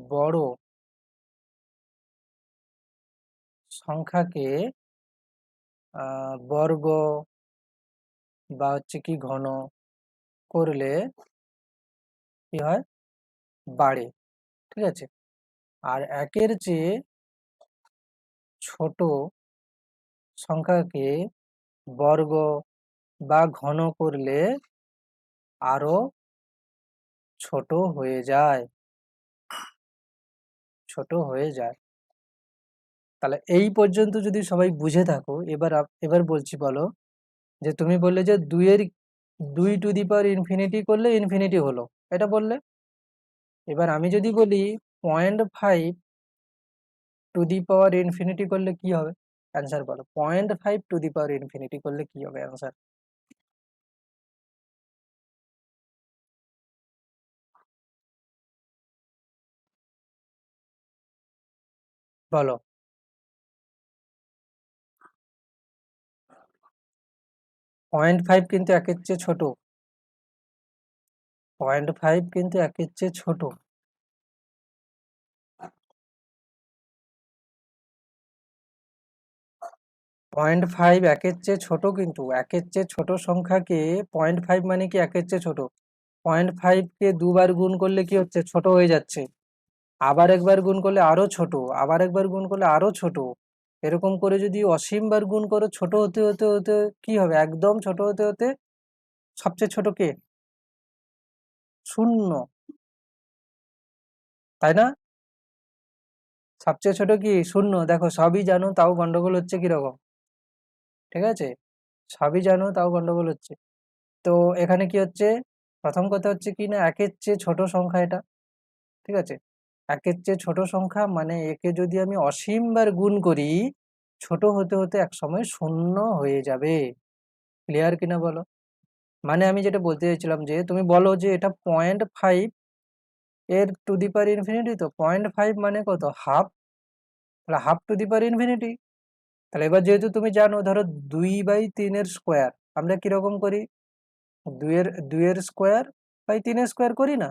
বড় সংখ্যাকে বর্গ বা হচ্ছে কি ঘন করলে কি হয়, বাড়ে। ঠিক আছে, আর একের চেয়ে ছোট সংখ্যাকে বর্গ বা ঘন করলে আরো ছোট হয়ে যায়, ছোট হয়ে যায়। তাহলে এই পর্যন্ত যদি সবাই বুঝে থাকো, এবার এবার বলছি, বলো যে তুমি বললে যে 2 টু দি পাওয়ার ইনফিনিটি করলে ইনফিনিটি হলো, এটা বললে। এবার আমি যদি বলি 0.5 টু দি পাওয়ার ইনফিনিটি করলে কি হবে? অ্যান্সার বলো, 0.5 টু দি পাওয়ার ইনফিনিটি করলে কি হবে অ্যান্সার? বলো। 0.5 কিন্তু একের চেয়ে ছোট। 0.5 কিন্তু একের চেয়ে ছোট। 0.5 একের চেয়ে ছোট, কিন্তু একের চেয়ে ছোট সংখ্যাকে 0.5 মানে কি একের চেয়ে ছোট? 0.5 কে দুবার গুণ করলে কি হচ্ছে? ছোট হয়ে যাচ্ছে। আবার একবার গুণ করলে আরো ছোট, আবার একবার গুণ করলে আরো ছোট। এরকম করে যদি অসীম বার গুণ করো, ছোট হতে হতে হতে কি হবে? একদম ছোট হতে হতে সবচেয়ে ছোট কে? শূন্য, তাই না? সবচেয়ে ছোট কি? শূন্য। দেখো সবই জানো তাও গন্ডগোল হচ্ছে কিরকম? ঠিক আছে, সবই জানো তাও গন্ডগোল হচ্ছে। তো এখানে কি হচ্ছে? প্রথম কথা হচ্ছে কি না, একের চেয়ে ছোট সংখ্যা এটা। ঠিক আছে, একের চেয়ে ছোট সংখ্যা মানে একে যদি আমি অসীম বার গুণ করি, ছোট হতে হতে এক সময় শূন্য হয়ে যাবে। ক্লিয়ার কিনা বলো? মানে আমি যেটা বলতে চাইছিলাম যে তুমি বলো যে এটা 0.5 এর টু দি পাওয়ার ইনফিনিটি, তো 0.5 মানে কত? হাফ। তাহলে have to the power infinity. তাহলে এবার যেহেতু তুমি জানো, ধরো 2/3 স্কোয়ার আমরা কিরকম করি? দুইয়ের স্কোয়ার বাই 3 স্কোয়ার করি না?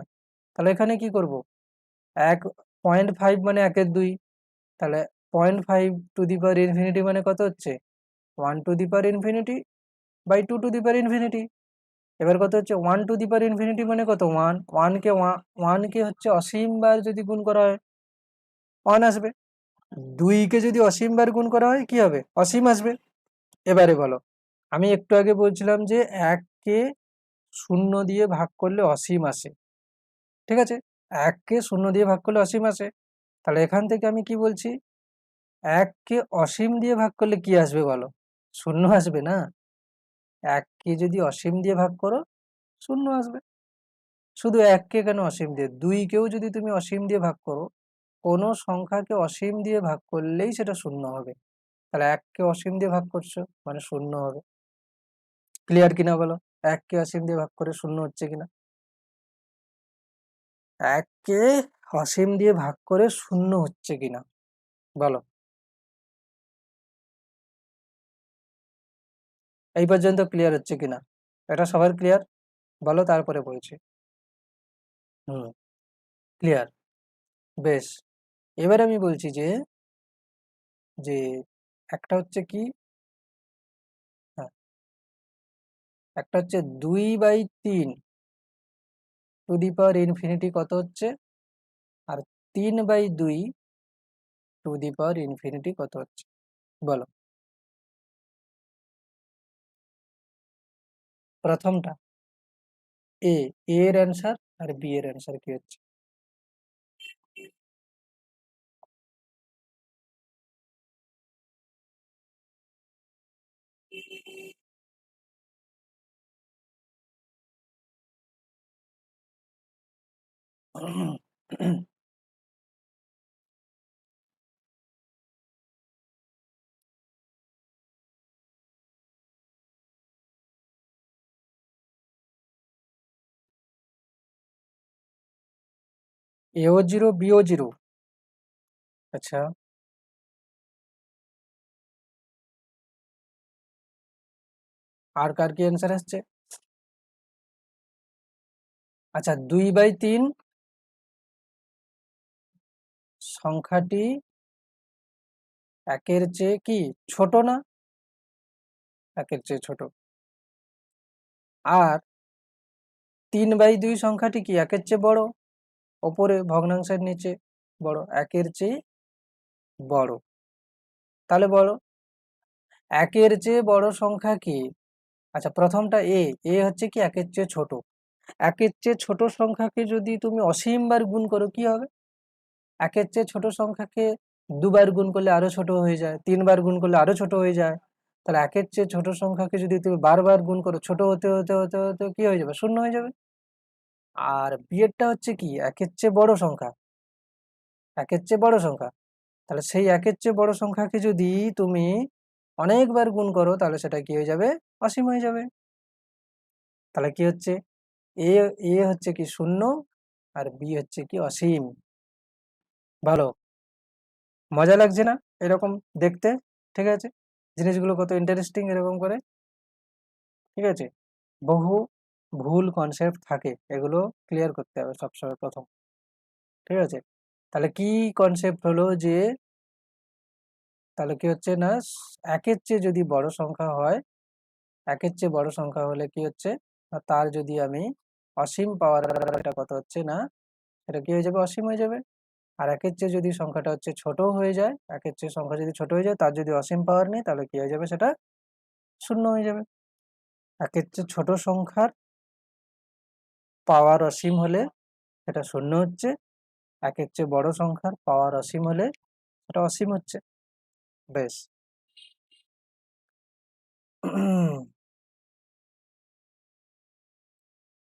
তাহলে এখানে কি করব? 1.5 মানে 1/2। তাহলে 0.5 টু দি পাওয়ার ইনফিনিটি মানে কত হচ্ছে? 1 to the power infinity by 2 to the power infinity. এবার কত হচ্ছে? 1 টু দি পাওয়ার ইনফিনিটি মানে কত? 1। 1 কে হচ্ছে অসীম বার যদি গুণ করা হয় 1 আসবে। 2 কে যদি অসীম বার গুণ করা হয় কি হবে? অসীম আসবে। এবারে বলো, আমি একটু আগে বলছিলাম যে 1 কে 0 দিয়ে ভাগ করলে অসীম আসে। ঠিক আছে, 1 কে 0 দিয়ে ভাগ করলে অসীম আসে। তাহলে এখান থেকে আমি কি বলছি? 1 কে অসীম দিয়ে ভাগ করলে কি আসবে বলো? শূন্য আসবে না? 1 কে যদি অসীম দিয়ে ভাগ করো, শূন্য আসবে। শুধু 1 কে কেন অসীম দিয়ে, 2 কেও যদি তুমি অসীম দিয়ে ভাগ করো, কোনো সংখ্যাকে অসীম দিয়ে ভাগ করলেই সেটা শূন্য হবে। তাহলে 1 কে অসীম দিয়ে ভাগ করছো মানে শূন্য হবে। ক্লিয়ার কিনা বলো? 1 কে অসীম দিয়ে ভাগ করে শূন্য হচ্ছে কিনা? 1 কে অসীম দিয়ে ভাগ করে শূন্য হচ্ছে কিনা বলো? এই পর্যন্ত ক্লিয়ার হচ্ছে কিনা? এটা সবার ক্লিয়ার? বলো, তারপরে বলছি। হুম, ক্লিয়ার। বেশ, এবার আমি বলছি যে যে একটা হচ্ছে কি, হ্যাঁ, একটা হচ্ছে 2/3 টু দি পাওয়ার ইনফিনিটি কত হচ্ছে, আর 3/2 টু দি পাওয়ার ইনফিনিটি কত হচ্ছে বলো? প্রথমটা এ, এর অ্যান্সার, আর বি এর অ্যান্সার কি হচ্ছে? এও জিরো, বিও জিরো। আচ্ছা, আর কার কি অ্যান্সার আসছে? আচ্ছা, 2/3 সংখ্যাটি একের চেয়ে কি ছোট না? একের চেয়ে ছোট। আর 3/2 সংখ্যাটি কি একের চেয়ে বড়? ওপরে ভগ্নাংশের নিচে বড়, একের চেয়ে বড়। তাহলে বলো, একের চেয়ে বড় সংখ্যা কি? আচ্ছা, প্রথমটা এ, এ হচ্ছে কি একের চেয়ে ছোট। একের চেয়ে ছোট সংখ্যাকে যদি তুমি অসীম বার গুণ করো কি হবে? একের চেয়ে ছোট সংখ্যাকে দুবার গুণ করলে আরো ছোট হয়ে যায়, 3 বার গুণ করলে আরো ছোট হয়ে যায়। তাহলে একের চেয়ে ছোট সংখ্যাকে যদি তুমি বারবার গুণ করো, ছোট হতে হতে হতে হতে কি হয়ে যাবে? শূন্য হয়ে যাবে। আর বিয়েরটা হচ্ছে কি, একের চেয়ে বড় সংখ্যা, একের চেয়ে বড় সংখ্যা। তাহলে সেই একের চেয়ে বড় সংখ্যাকে যদি তুমি অনেকবার গুণ করো, তাহলে সেটা কি হয়ে যাবে? অসীম হয়ে যাবে। তাহলে কি হচ্ছে, এ এ হচ্ছে কি শূন্য, আর বি হচ্ছে কি অসীম। ভালো, মজা লাগছে না এরকম দেখতে? ঠিক আছে, জিনিসগুলো কত ইন্টারেস্টিং এরকম করে। ঠিক আছে, বহু ভুল কনসেপ্ট থাকে, এগুলো ক্লিয়ার করতে হবে সবসময় প্রথম। ঠিক আছে, তাহলে কি কনসেপ্ট হলো যে, তাহলে কি হচ্ছে না, একের চেয়ে যদি বড় সংখ্যা হয়, একের চেয়ে বড় সংখ্যা হলে কি হচ্ছে, তার যদি আমি অসীম পাওয়ার, এটা কত হচ্ছে না, এটা কি হয়ে যাবে? অসীম হয়ে যাবে। আর একের চেয়ে যদি সংখ্যাটা হচ্ছে ছোট হয়ে যায়, একের চেয়ে সংখ্যা যদি ছোট হয়ে যায়, তার যদি অসীম পাওয়ার নেই, তাহলে কি হয়ে যাবে? সেটা শূন্য হয়ে যাবে। একের চেয়ে ছোট সংখ্যার পাওয়ার অসীম হলে সেটা শূন্য হচ্ছে, একের চেয়ে বড় সংখ্যার পাওয়ার অসীম হলে সেটা অসীম হচ্ছে। বেশ।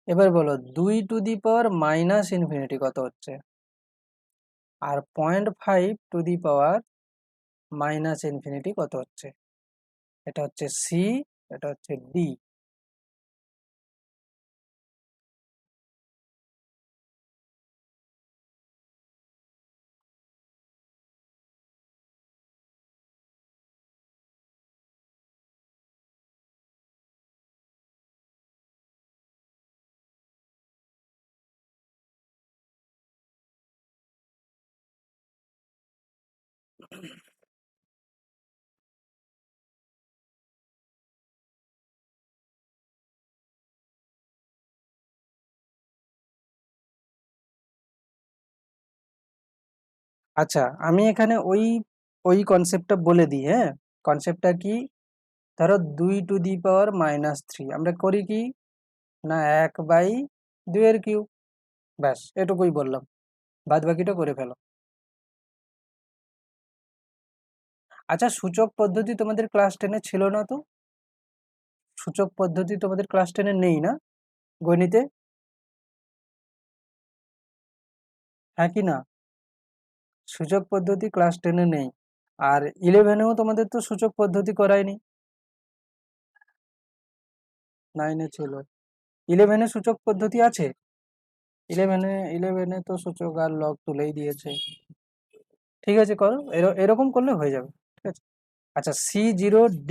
এবার বলো 2⁻⁻∞ কত হচ্ছে? আর 0.5⁻∞ কত হচ্ছে? এটা হচ্ছে সি, এটা হচ্ছে ডি। আচ্ছা, আমি এখানে ওই ওই কনসেপ্টটা বলে দিই। হ্যাঁ, কনসেপ্টটা কি, ধরো 2⁻³ আমরা করি কি না, 1/2 ব্যাস, এটুকুই বললাম, বাদ বাকিটা করে ফেলো। আচ্ছা, সূচক পদ্ধতি তোমাদের ক্লাস 10-এ ছিল না তো? সূচক পদ্ধতি তোমাদের ক্লাস 10-এ নেই না গণিতে? হ্যাঁ কি না? সূচক পদ্ধতি ক্লাস 10-এ নেই। আর 11-এও তোমাদের তো সূচক পদ্ধতি করায়নি। 9-এ ছিল। 11-এ সূচক পদ্ধতি আছে? 11-এ তো সূচক আর লব তুলেই দিয়েছে। ঠিক আছে, করো, এরকম করলে হয়ে যাবে। ঠিক আছে। আচ্ছা, C0D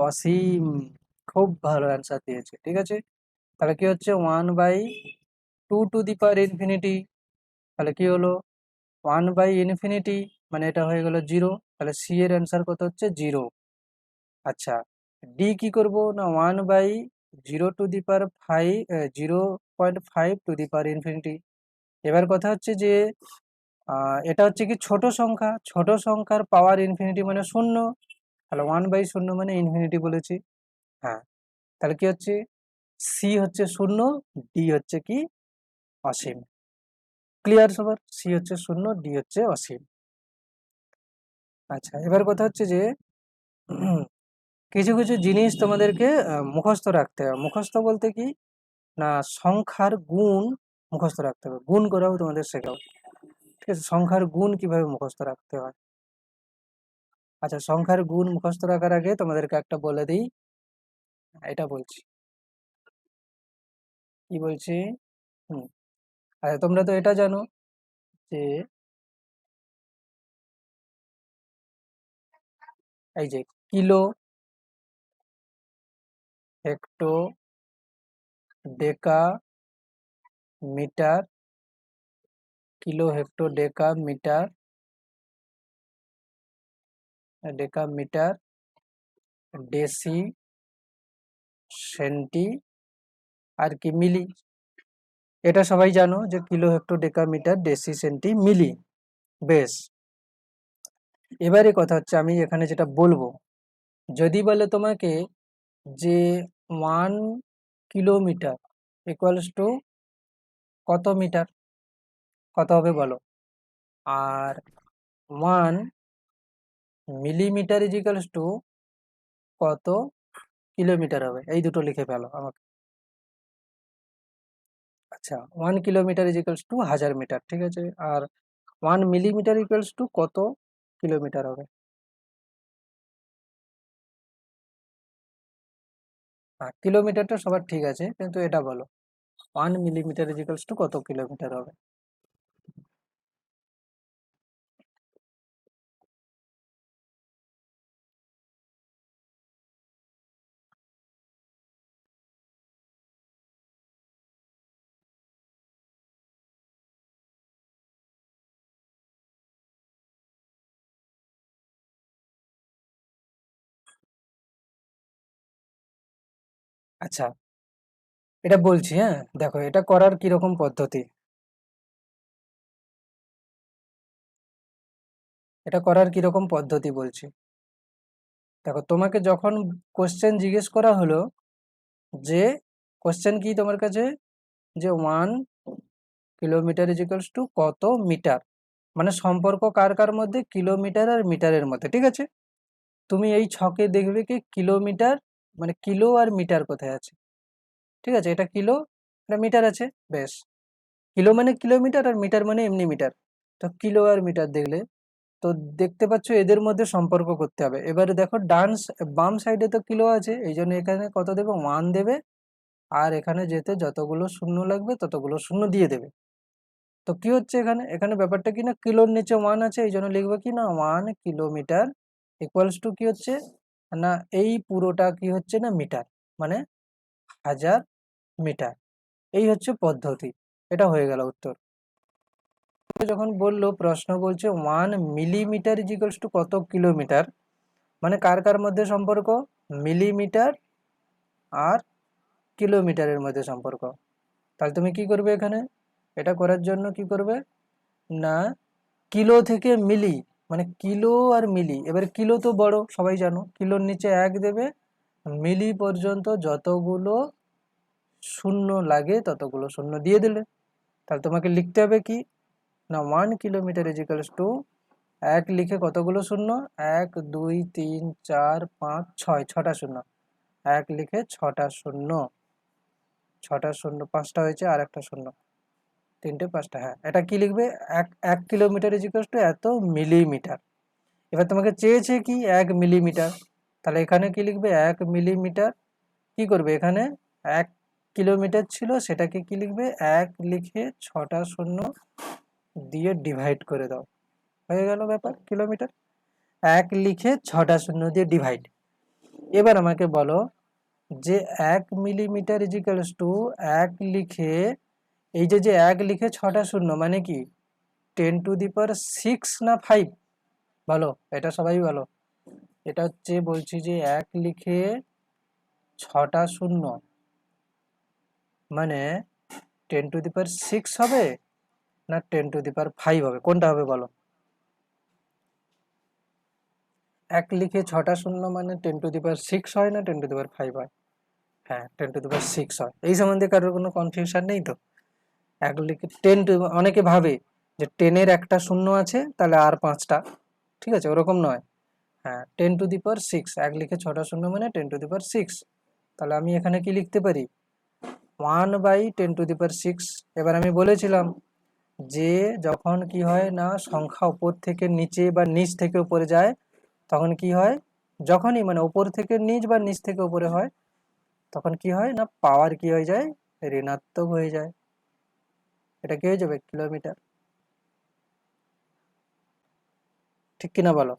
অসীম, খুব ভালো অ্যান্সার দিয়েছে। ঠিক আছে, তাহলে কি হচ্ছে 1/2⁻∞, তাহলে কি হলো 1/∞, মানে এটা হয়ে গেল 0, তাহলে সি এর অ্যান্সার কত হচ্ছে? 0। আচ্ছা, ডি কি করব না, 1/0⁵ এবার কথা হচ্ছে যে, এটা হচ্ছে কি ছোট সংখ্যা, ছোট সংখ্যার পাওয়ার ইনফিনিটি মানে শূন্য, তাহলে 1/0 মানে ইনফিনিটি বলেছি। হ্যাঁ, তাহলে কি হচ্ছে, সি হচ্ছে শূন্য, ডি হচ্ছে কি অসীম। ক্লিয়ার সবার? সি হচ্ছে শূন্য, ডি হচ্ছে অসীম। আচ্ছা, এবার কথা হচ্ছে যে, কিছু কিছু জিনিস তোমাদেরকে মুখস্থ রাখতে হবে। মুখস্থ বলতে কি না, সংখ্যার গুণ মুখস্থ রাখতে হবে, গুণ করাও তোমাদের শেখাও। ঠিক আছে, সংখ্যার গুণ কিভাবে মুখস্থ রাখতে হয়। আচ্ছা, সংখ্যার গুণ মুখস্থ রাখার আগে তোমাদেরকে একটা বলে দিই, এটা বলছি, কি বলছি। হুম, আচ্ছা, তোমরা তো এটা জানো যে, এই যে kilo, hecto, deca, metre, kilo, hecto, deca, metre, deca metre, deci, centi, আর কি মিলি। এটা সবাই জানো যে kilo, hecto, deca, metre, deci, centi, milli. বেশ, এবারে কথা হচ্ছে আমি এখানে যেটা বলবো, যদি বলে তোমাকে যে 1 কিলোমিটার ইকুয়ালস টু কত মিটার, কত হবে বলো? আর 1 মিলিমিটার ইজ ইকুয়ালস টু কত কিলোমিটার হবে, এই দুটো লিখে ফেলো আমাকে। আচ্ছা, 1 kilometre is equals to 1000 metre, ঠিক আছে। আর 1 মিলিমিটার ইকুয়ালস টু কত কিলোমিটার হবে? হ্যাঁ, কিলোমিটারটা সবার ঠিক আছে, কিন্তু এটা বলো 1 মিলিমিটার ইজ ইকুয়ালস টু কত কিলোমিটার হবে? আচ্ছা, এটা বলছি, হ্যাঁ দেখো এটা করার কিরকম পদ্ধতি। এটা করার কিরকম পদ্ধতি বলছি। দেখো, তোমাকে যখন কোশ্চেন জিজ্ঞেস করা হলো যে, কোশ্চেন কি তোমার কাছে, যে 1 কিলোমিটার ইজ ইকুয়ালস টু কত মিটার, মানে সম্পর্ক কার কার মধ্যে, কিলোমিটার আর মিটারের মধ্যে, ঠিক আছে। তুমি এই ছকে দেখবে কি কিলোমিটার, মানে কিলো আর মিটার কোথায় আছে, ঠিক আছে। এটা কিলো, এটা মিটার আছে, বেশ। কিলো মানে কিলোমিটার আর মিটার মানে এমনি মিটার। তো কিলো আর মিটার দেখলে, তো দেখতে পাচ্ছ এদের মধ্যে সম্পর্ক করতে হবে। এবারে দেখো বাম সাইডে তো কিলো আছে, এই জন্য এখানে কত দেবে, 1 দেবে। আর এখানে যেতে যতগুলো শূন্য লাগবে ততগুলো শূন্য দিয়ে দেবে। তো কি হচ্ছে এখানে, এখানে ব্যাপারটা কি না, কিলোর নিচে 1 আছে, এই জন্য লিখবো কি না 1 কিলোমিটার ইকুয়ালস টু কি হচ্ছে না, এই পুরোটা কি হচ্ছে না মিটার, মানে 1000 মিটার। এই হচ্ছে পদ্ধতি। এটা হয়ে গেল উত্তর। যখন বললো, প্রশ্ন বলছে 1 মিলিমিটার ইজ ইকুয়ালস টু কত কিলোমিটার, মানে কার কার মধ্যে সম্পর্ক, মিলিমিটার আর কিলোমিটারের মধ্যে সম্পর্ক। তাহলে তুমি কি করবে এখানে, এটা করার জন্য কি করবে না, কিলো থেকে মিলি, মানে কিলো আর মিলি। এবার কিলো তো বড়, সবাই জানো, কিলোর নিচে 1 দেবে, মিলি পর্যন্ত যতগুলো শূন্য লাগে ততগুলো শূন্য দিয়ে দিলে। তাহলে তোমাকে লিখতে হবে কি না, 1 কিলোমিটার ইজ ইকুয়ালস টু, 1 লিখে কতগুলো শূন্য, 1 2 3 4 5 6, 6টা শূন্য, 1 লিখে 6টা শূন্য, 6টা শূন্য, 5টা হয়েছে আর একটা শূন্য, 3টে 5টা, হ্যাঁ। এটা কি লিখবে, 1 কিলোমিটার ইজ ইকুয়ালস টু এত মিলিমিটার। এবার তোমাকে চেয়েছে কি 1 মিলিমিটার, তাহলে এখানে কি লিখবে 1 মিলিমিটার। কি করবে এখানে, 1 কিলোমিটার ছিল সেটাকে কি লিখবে, 1 লিখে 6টা শূন্য দিয়ে ডিভাইড করে দাও, হয়ে গেল ব্যাপার কিলোমিটার। 1 লিখে 6টা শূন্য দিয়ে ডিভাইড। এবার আমাকে বলো যে 1 মিলিমিটার ইজ ইকুয়ালস টু 1 লিখে, এই যে 1 লিখে 6টা শূন্য মানে কি, 10⁶ না 5, বলো এটা সবাই বলো। এটা হচ্ছে বলছি যে 1 লিখে 6টা শূন্য মানে 10⁶ হবে না 10⁵ হবে, কোনটা হবে বলো। 1 লিখে 6টা শূন্য মানে 10⁶ হয় না 10⁵ হয়? হ্যাঁ, 10⁶ হয়। এই সম্বন্ধে কারোর কোনো কনফিউশন নেই তো। 1 লিখে অনেকে ভাবে যে 10-এর একটা শূন্য আছে তাহলে আর 5টা, ঠিক আছে, ওরকম নয়। হ্যাঁ, 10⁶, 1 লিখে 6টা শূন্য মানে 10⁶। তাহলে আমি এখানে কি লিখতে পারি, 1/10⁶। এবার আমি বলেছিলাম যে যখন কি হয় না, সংখ্যা উপর থেকে নিচে বা নিচ থেকে উপরে যায়, তখন কি হয়, যখনই মানে উপর থেকে নিচ বা নিচ থেকে উপরে হয়, তখন কি হয় না, পাওয়ার কি হয়ে যায়, ঋণাত্মক হয়ে যায়। এটা কি হয়ে যাবে, কিলোমিটার। ঠিক কিনা বলো।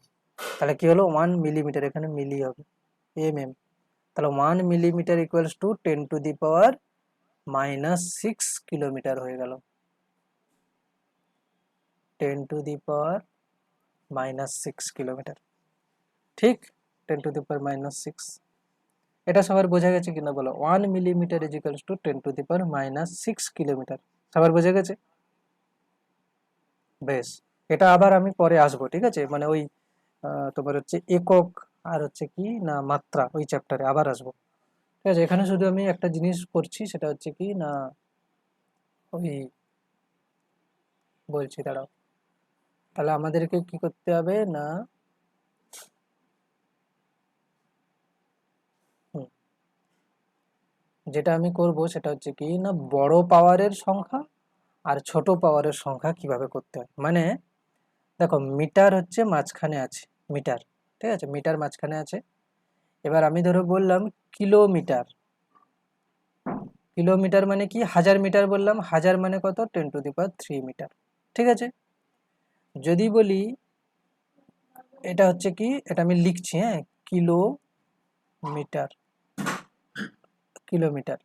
তাহলে কি হলো, 1 মিলিমিটার, এখানে মিলি হবে, এম। তাহলে 1 মিলিমিটার ইকুয়ালস টু 10⁻⁻6 কিলোমিটার হয়ে গেল। 10⁻⁻6 কিলোমিটার, ঠিক। 10⁻⁻6, এটা সবার বোঝা গেছে কিনা বলো। 1 millimetre is equals two 10⁻⁻6 kilometre, সবার বোঝা গেছে, বেশ। এটা আবার আমি পরে আসবো, ঠিক আছে, মানে ওই তোমার হচ্ছে একক আর হচ্ছে কি না মাত্রা, ওই চ্যাপ্টারে আবার আসবো, ঠিক আছে। এখানে শুধু আমি একটা জিনিস করছি, সেটা হচ্ছে কি না, ওই বলছি দাঁড়াও। তাহলে আমাদেরকে কি করতে হবে না, যেটা আমি করব সেটা হচ্ছে কি না, বড় পাওয়ারের সংখ্যা আর ছোট পাওয়ারের সংখ্যা কিভাবে করতে হয়। মানে দেখো মিটার হচ্ছে মাঝখানে আছে, মিটার, ঠিক আছে, মিটার মাঝখানে আছে। এবার আমি ধরো বললাম কিলোমিটার। কিলোমিটার মানে কি, হাজার মিটার বললাম, হাজার মানে কত, 10⁻³ মিটার, ঠিক আছে। যদি বলি এটা হচ্ছে কি, এটা আমি লিখছি, হ্যাঁ, কিলোমিটার, কিলোমিটার।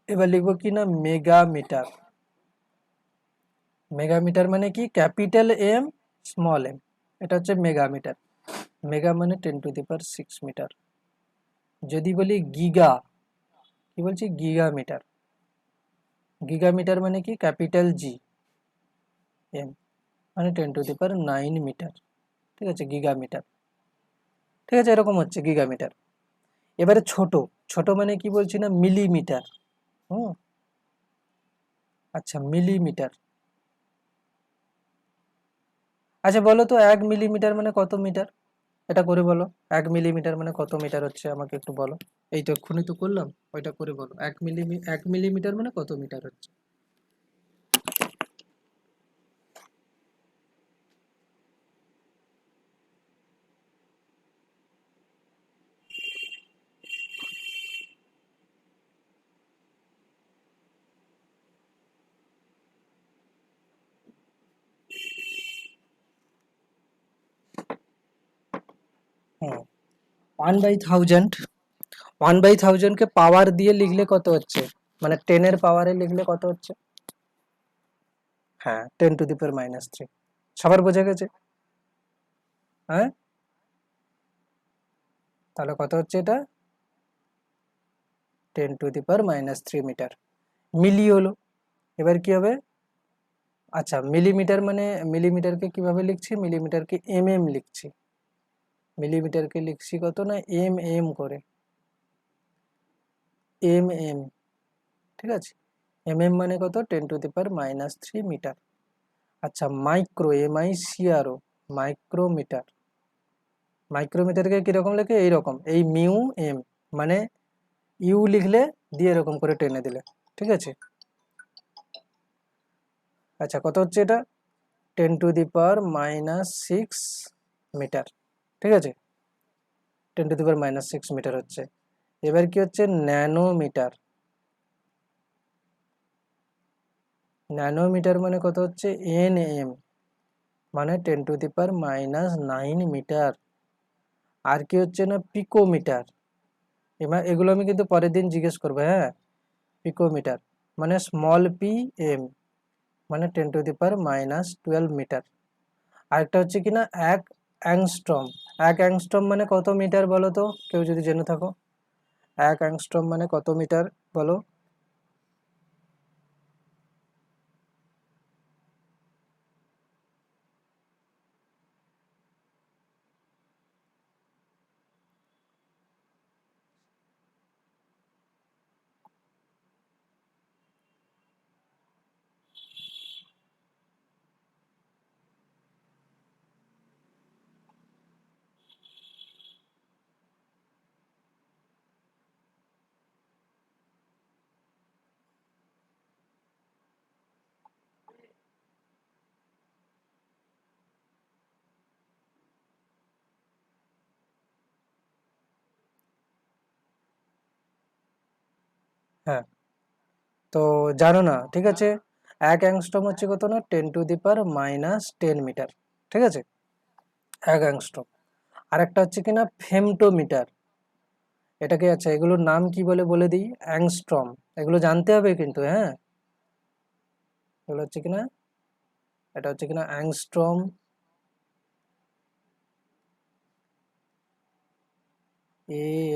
এবার লিখবো কি না, মেগামিটার। মেগামিটার মানে কি, ক্যাপিটাল এম স্মল এম, এটা হচ্ছে মেগামিটার। মেগা মানে 10⁶ মিটার। যদি বলি গিগা, কি বলছি, গিগামিটার। গিগামিটার মানে কি, ক্যাপিটাল জি এম মানে 10⁹ মিটার, ঠিক আছে, গিগামিটার, ঠিক আছে, এরকম হচ্ছে গিগামিটার। এবারে ছোট, ছোট মানে কি বলছি না, মিলিমিটার। হুম, আচ্ছা, মিলিমিটার। আচ্ছা বলো তো 1 মিলিমিটার মানে কত মিটার, এটা করে বলো। 1 মিলিমিটার মানে কত মিটার হচ্ছে, আমাকে একটু বলো। এই তো এক্ষুনি তো করলাম, ওইটা করে বলো। 1 মিলিমিটার মানে কত মিটার হচ্ছে। হুম, 1/1000, 1/1000 কে পাওয়ার দিয়ে লিখলে কত হচ্ছে, মানে 10-এর পাওয়ারে লিখলে কত হচ্ছে। হ্যাঁ, 10⁻³ সবার বোঝা গেছে। হ্যাঁ, তাহলে কত হচ্ছে এটা, 10⁻³ মিটার। মিলি হলো। এবার কি হবে, আচ্ছা মিলিমিটার মানে, মিলিমিটারকে কিভাবে লিখছি, মিলিমিটারকে লিখছি, মিলিমিটারকে লিখছি কত না, করে, এম, ঠিক আছে। মানে কত, 10⁻³ মিটার। আচ্ছা মাইক্রো, MICRO, মাইক্রোমিটার। মাইক্রোমিটারকে কিরকম লেখে, এইরকম, এই মিউ এম, মানে ইউ লিখলে দিয়ে এরকম করে টেনে দিলে, ঠিক আছে। আচ্ছা কত হচ্ছে এটা, 10⁻⁻6 মিটার, ঠিক আছে, 10⁻⁻6 মিটার হচ্ছে। এবার কি হচ্ছে, ন্যানোমিটার। ন্যানোমিটার মানে কত হচ্ছে, NM, মানে 10⁻⁹ মিটার। আর কি হচ্ছে না, পিকোমিটার। এবার এগুলো আমি কিন্তু পরের দিন জিজ্ঞেস করবো, হ্যাঁ। পিকোমিটার মানে স্মল PM, মানে 10⁻12 মিটার। আরেকটা হচ্ছে কিনা এক অ্যাংস্ট্রম। এক অ্যাংস্ট্রম মানে কত মিটার বলো তো, কেউ যদি জেনে থাকো, এক অ্যাংস্ট্রম মানে কত মিটার বলো। হ্যাঁ, তো জানো না, ঠিক আছে। এক অ্যাংস্ট্রম হচ্ছে কত না, 10⁻⁻10 মিটার, ঠিক আছে, এক অ্যাংস্ট্রম। আর একটা হচ্ছে কিনা ফেমটোমিটার। এটাকে, আচ্ছা এগুলোর নাম কি বলে বলে দিই, অ্যাংস্ট্রম, এগুলো জানতে হবে কিন্তু, হ্যাঁ। এগুলো হচ্ছে কিনা, এটা হচ্ছে কিনা অ্যাংস্ট্রম,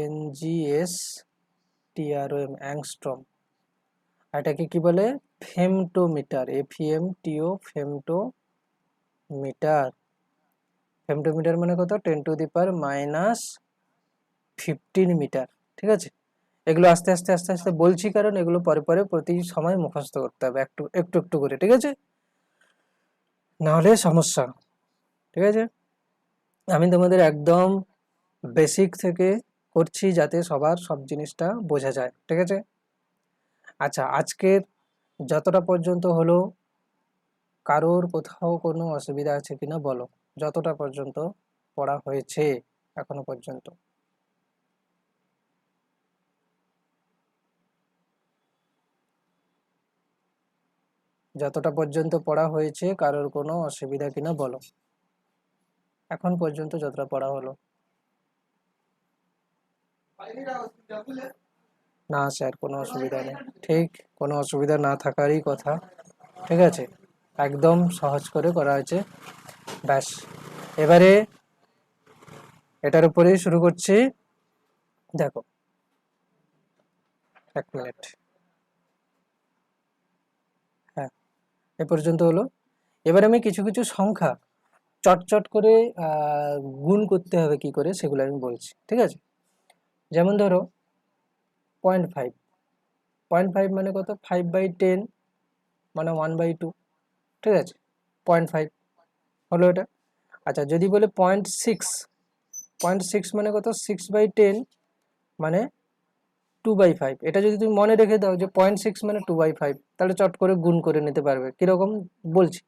ANGSTROM, অ্যাংস্ট্রম। এটাকে কি বলে, ফেমটোমিটার, ফেমটোমিটার। ফেমটোমিটার মানে কত, 10⁻⁻15 মিটার, ঠিক আছে। এগুলো আস্তে আস্তে আস্তে আস্তে বলছি, কারণ এগুলো পরে পরে প্রতি সময় মুখস্থ করতে হবে, একটু একটু একটু করে, ঠিক আছে, নাহলে সমস্যা, ঠিক আছে। আমি তোমাদের একদম বেসিক থেকে করছি যাতে সবার সব জিনিসটা বোঝা যায়, ঠিক আছে। আচ্ছা, আজকের যতটা পর্যন্ত হলো, কারোর কোথাও কোনো অসুবিধা আছে কিনা বলো, যতটা পর্যন্ত পড়া হয়েছে এখনো পর্যন্ত। যতটা পর্যন্ত পড়া হয়েছে কারোর কোনো অসুবিধা কিনা বলো, এখন পর্যন্ত যতটা পড়া হলো। না স্যার, কোনো অসুবিধা নেই। ঠিক, কোনো অসুবিধা না থাকারই কথা, ঠিক আছে। একদম সহজ করে করা হয়েছে, ব্যাস। এবারে এটার উপরেই শুরু করছি। দেখো, এক মিনিট, হ্যাঁ, এ পর্যন্ত হলো। এবার আমি কিছু কিছু সংখ্যা চটচট করে গুণ করতে হবে কি করে সেগুলো আমি বলছি, ঠিক আছে। যেমন ধরো 0.5, 0.5 মানে কত? 5/10 মানে 1/2, ঠিক আছে। 0.5 হলো এটা। আচ্ছা, যদি বলে 0.6, 0.6 মানে কত? 6/10 মানে 2/5। এটা যদি তুমি মনে রেখে দাও যে 0.6 মানে 2/5, তাহলে চট করে গুণ করে নিতে পারবে। কিরকম বলছি,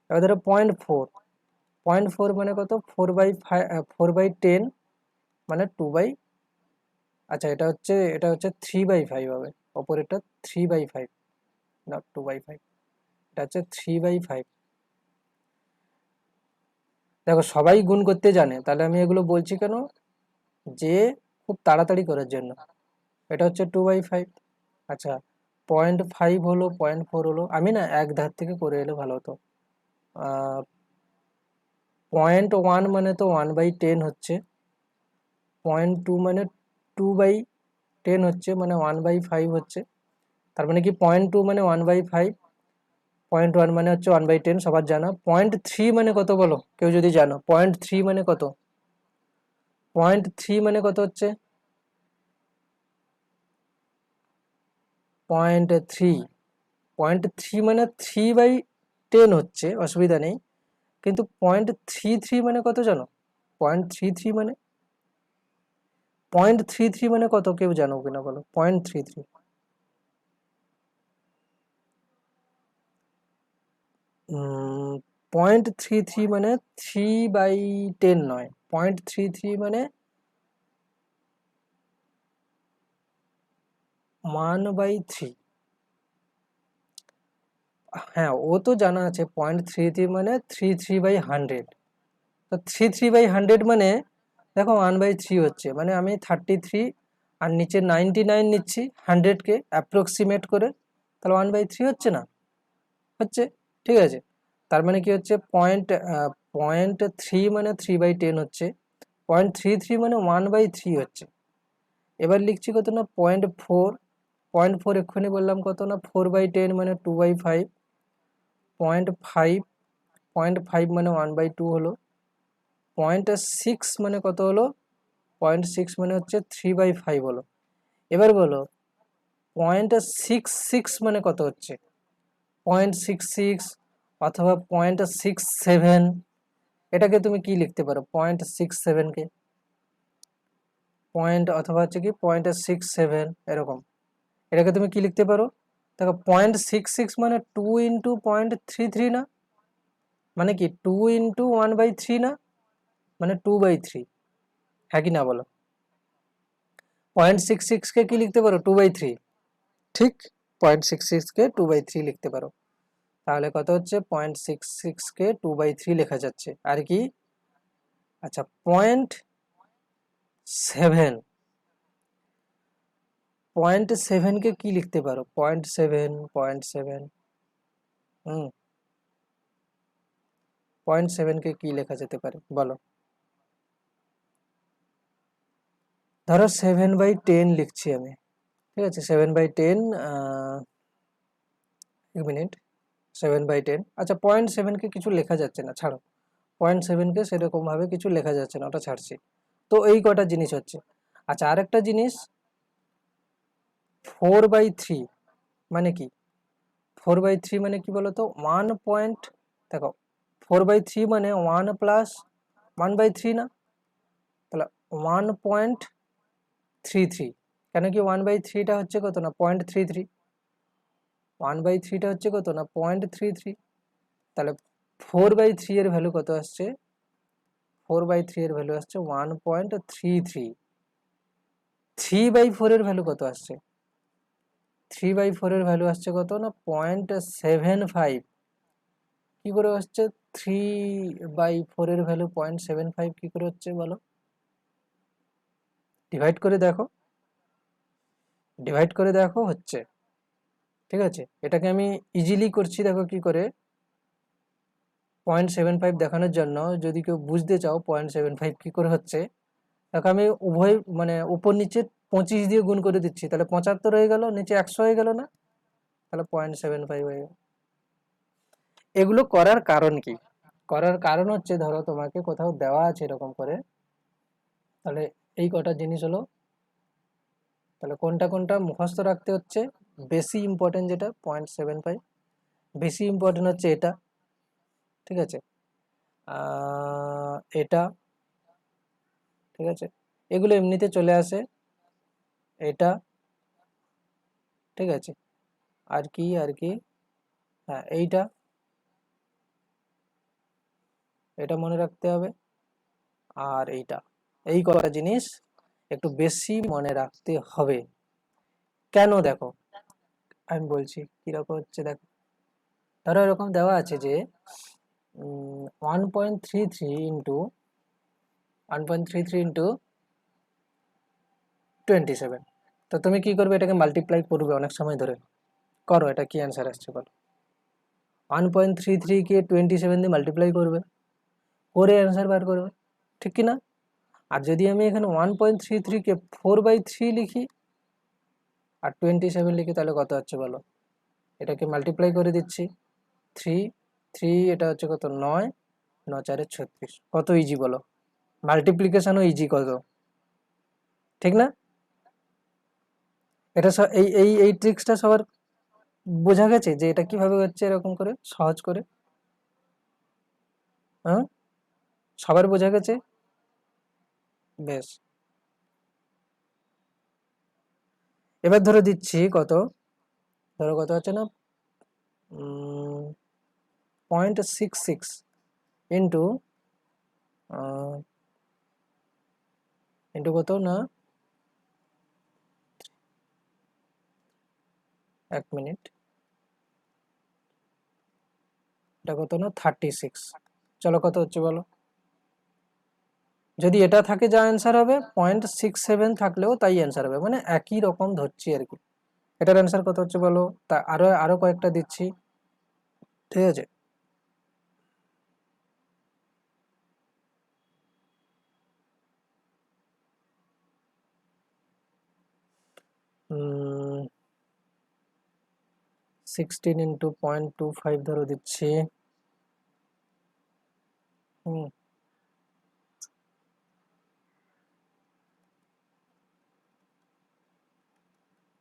এবার ধরো 0.4, 0.4 মানে কত? 4/5, 4/10 মানে 2/, আচ্ছা এটা হচ্ছে 3/5 হবে। অপরেরটা 3/5, না 2/5, এটা হচ্ছে 3/5। দেখো, সবাই গুণ করতে জানে, তাহলে আমি এগুলো বলছি কেন? যে খুব তাড়াতাড়ি করার জন্য। এটা হচ্ছে 2/5। আচ্ছা, 0.5 হলো, 0.4 হলো, আমি না এক ধার থেকে করে এলে ভালো হতো। 0.1 মানে তো 1/10 হচ্ছে, 0.2 মানে 2/10 হচ্ছে, মানে 1/5 হচ্ছে। তার মানে কি 0.2 মানে 1/5, 0.1 মানে হচ্ছে 1/10, সবার জানা। 0.3 মানে কত বলো, কেউ যদি জানো? 0.3 মানে কত? 0.3 মানে কত হচ্ছে? 0.3, 0.3 মানে 3/10 হচ্ছে, অসুবিধা নেই। কিন্তু 0.33 মানে কত জানো? 0.33 মানে, 0.33 মানে কত কেউ জানো কিনা বলো? 0.33, 0.33 মানে 3/10 নয়, 0.33 মানে 1/3। হ্যাঁ, ও তো জানা আছে। 0.33 মানে 33/100। তো 33/100 মানে দেখো 1/3 হচ্ছে, মানে আমি 33 আর নিচে 99 নিচ্ছি 100-কে অ্যাপ্রক্সিমেট করে, তাহলে 1/3 হচ্ছে না? হচ্ছে, ঠিক আছে। তার মানে কি হচ্ছে? 0.3 মানে 3/10 হচ্ছে, 0.33 মানে 1/3 হচ্ছে। এবার লিখছি কত না 0.4, 0.4 এক্ষুনি বললাম কত না 4/10 মানে 2/5, 0.5, 0.5 মানে 1/2 হলো, 0.6 মানে কত হলো? 0.6 মানে হচ্ছে 3/5 হলো। এবার বলো 0.66 মানে কত হচ্ছে? 0.66 অথবা 0.67, এটাকে তুমি কি লিখতে পারো? 0.67-কে পয়েন্ট, অথবা হচ্ছে কি 0.67 এরকম, এটাকে তুমি কি লিখতে পারো? দেখো 0.66 মানে 2 ইন্টু 0.33 না, মানে কি 2 ইন্টু 1/3 না, মানে 2/3, হ্যাঁ কি না বলো? 0.66-কে কি লিখতে পারো? 2/3, ঠিক। 0.66-কে 2/3 লিখতে পারো। তাহলে কত হচ্ছে? 0.66-কে 2/3 লেখা যাচ্ছে। আর কি? আচ্ছা, 0.7, 0.7-কে কি লিখতে পারো? 0.7, 0.7, 0.7-কে কি লেখা যেতে পারে বলো? ধরো 7/10 লিখছি আমি, ঠিক আছে। 7/10, এক মিনিট, 7/10, আচ্ছা 0.7-কে কিছু লেখা যাচ্ছে না, ছাড়ো। 0.7-কে সেরকম ভাবে কিছু লেখা যাচ্ছে না, ওটা ছাড়ছি। তো এই কটা জিনিস হচ্ছে। আচ্ছা, আরেকটা জিনিস, 4/3 মানে কি? 4/3 মানে কি বলতো? 1 পয়েন্ট, দেখো 4/3 মানে 1 প্লাস 1/3 না, তাহলে 1.3 33, কেন কি 1/3টা হচ্ছে কত না 0.33, 1/3টা হচ্ছে কত না 0.33, তাহলে 4/3 এর ভ্যালু কত আসছে, 4/3 এর ভ্যালু আসছে 1.33, 3/4 এর ভ্যালু কত আসছে, 3/4 এর ভ্যালু আসছে কত না 0.75, কি করে আসছে 3/4 এর ভ্যালু 0.75 কি করে হচ্ছে বলো, ডিভাইড করে দেখো, ডিভাইড করে দেখো হচ্ছে, ঠিক আছে। এটাকে আমি ইজিলি করছি, দেখো কি করে 0.75 দেখানোর জন্য, যদি কেউ বুঝতে চাও 0.75 কি করে হচ্ছে, দেখো আমি উভয় মানে উপর নিচে 25 দিয়ে গুণ করে দিচ্ছি, তাহলে 75 হয়ে গেল, নিচে 100 হয়ে গেল না, তাহলে 0.75 হয়ে গেল। এগুলো করার কারণ কি, করার কারণ হচ্ছে ধরো তোমাকে কোথাও দেওয়া আছে এরকম করে, তাহলে এই কটা জিনিস হলো, তাহলে কোনটা কোনটা মুখস্থ রাখতে হচ্ছে, বেশি ইম্পর্টেন্ট যেটা 0.75, বেশি ইম্পর্টেন্ট হচ্ছে এটা, ঠিক আছে, এটা, ঠিক আছে, এগুলো এমনিতে চলে আসে, এটা, ঠিক আছে, আর কি আর কি, হ্যাঁ এইটা, এটা মনে রাখতে হবে, আর এইটা, এই কটা জিনিস একটু বেশি মনে রাখতে হবে। কেন দেখো আমি বলছি কিরকম হচ্ছে, দেখো ধরো এরকম দেওয়া আছে যে 1.33 ইন্টু 27, তো তুমি কি করবে, এটাকে মাল্টিপ্লাই করবে অনেক সময় ধরে, করো, এটা কি অ্যান্সার আসছে বলো, 1.33 কে 27 দিয়ে মাল্টিপ্লাই করবে, করে অ্যান্সার বার করবে, ঠিক কি না। আর যদি আমি এখানে 1.33 কে 4/3 লিখি আর 27 লিখি, তাহলে কত হচ্ছে বলো, এটাকে মাল্টিপ্লাই করে দিচ্ছি, 3, এটা হচ্ছে কত 9, 9 × 4 = 36, কত ইজি বলো, মাল্টিপ্লিকেশনও ইজি কত, ঠিক না। এটা এই এই এই ট্রিক্সটা সবার বোঝা গেছে যে এটা কিভাবে হচ্ছে, এরকম করে সহজ করে, হ্যাঁ সবার বোঝা গেছে, বেশ। এবার ধরে দিচ্ছি কত, ধরো কত হচ্ছে না 0.66 ইন্টু ইন্টু কত না, 1 মিনিট, এটা কত না 36, চলো কত হচ্ছে বলো, যদি এটা থাকে যা অ্যান্সার হবে, 0.67 থাকলেও তাই অ্যান্সার হবে, মানে একই রকম ধরছি আর কি। এটার অ্যান্সার কত হচ্ছে বলো, তা আরো আরো কয়েকটা দিচ্ছি, ঠিক আছে। উম 16 ইন্টু 0.25 ধরো দিচ্ছি, হুম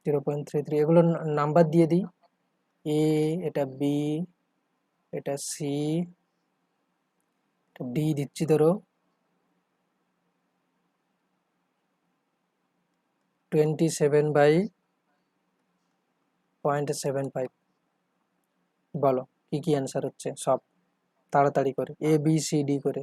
0.33, এগুলো নাম্বার দিয়ে দিই, এ, এটা বি, এটা সি, ডি দিচ্ছি ধরো 27/0.75, বলো কি কি অ্যান্সার হচ্ছে সব, তাড়াতাড়ি করে এ বি সি ডি করে।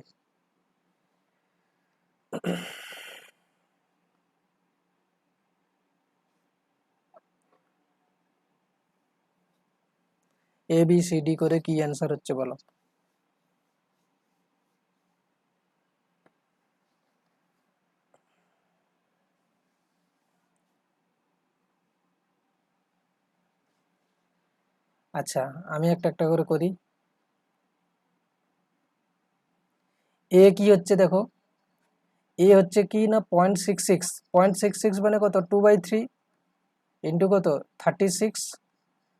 এ বি সি ডি করে কি অ্যান্সার হচ্ছে বলো, আচ্ছা আমি একটা একটা করে করি। এ কি হচ্ছে দেখো, এ হচ্ছে কি না 0.66, 0.66 মানে কত 2/3 ইন্টু কত 36,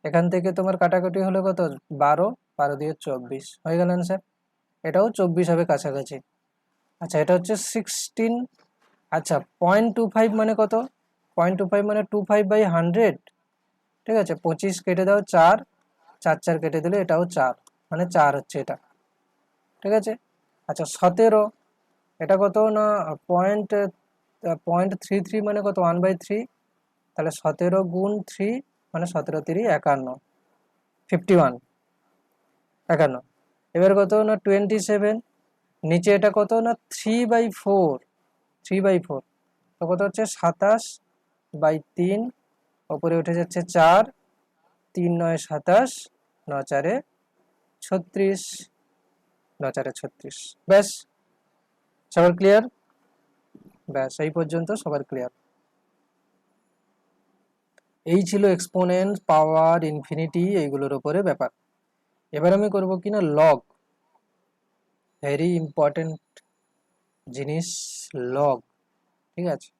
এখান থেকে তোমার কাটাকাটি হলো কত 12, 12 দিয়ে 24 হয়ে গেল অ্যান্সার, এটাও 24 হবে কাছাকাছি। আচ্ছা এটা হচ্ছে 16, আচ্ছা 0.25 মানে কত, 0.25 মানে 25/100, ঠিক আছে, 25 কেটে দাও 4, 4 4 কেটে দিলে এটাও 4, মানে 4 হচ্ছে এটা, ঠিক আছে। আচ্ছা 17, এটা কত না 0.33 মানে কত, 1/3, তাহলে 17 গুণ 3 মানে 17 3 51, 51, 51। এবার কত না 27, নিচে এটা কত না 3/4, 3/4, তো কত হচ্ছে 27/3, ওপরে উঠে যাচ্ছে 4, 3 9 27, 9 4 36, 9 4 36। ব্যাস, সবার ক্লিয়ার? ব্যাস, এই পর্যন্ত সবার ক্লিয়ার। এই ছিল এক্সপোনেন্ট, পাওয়ার, ইনফিনিটি, এইগুলোর উপরে ব্যাপার। এবার আমি করব কিনা লগ, ভেরি ইম্পর্টেন্ট জিনিস লগ, ঠিক আছে?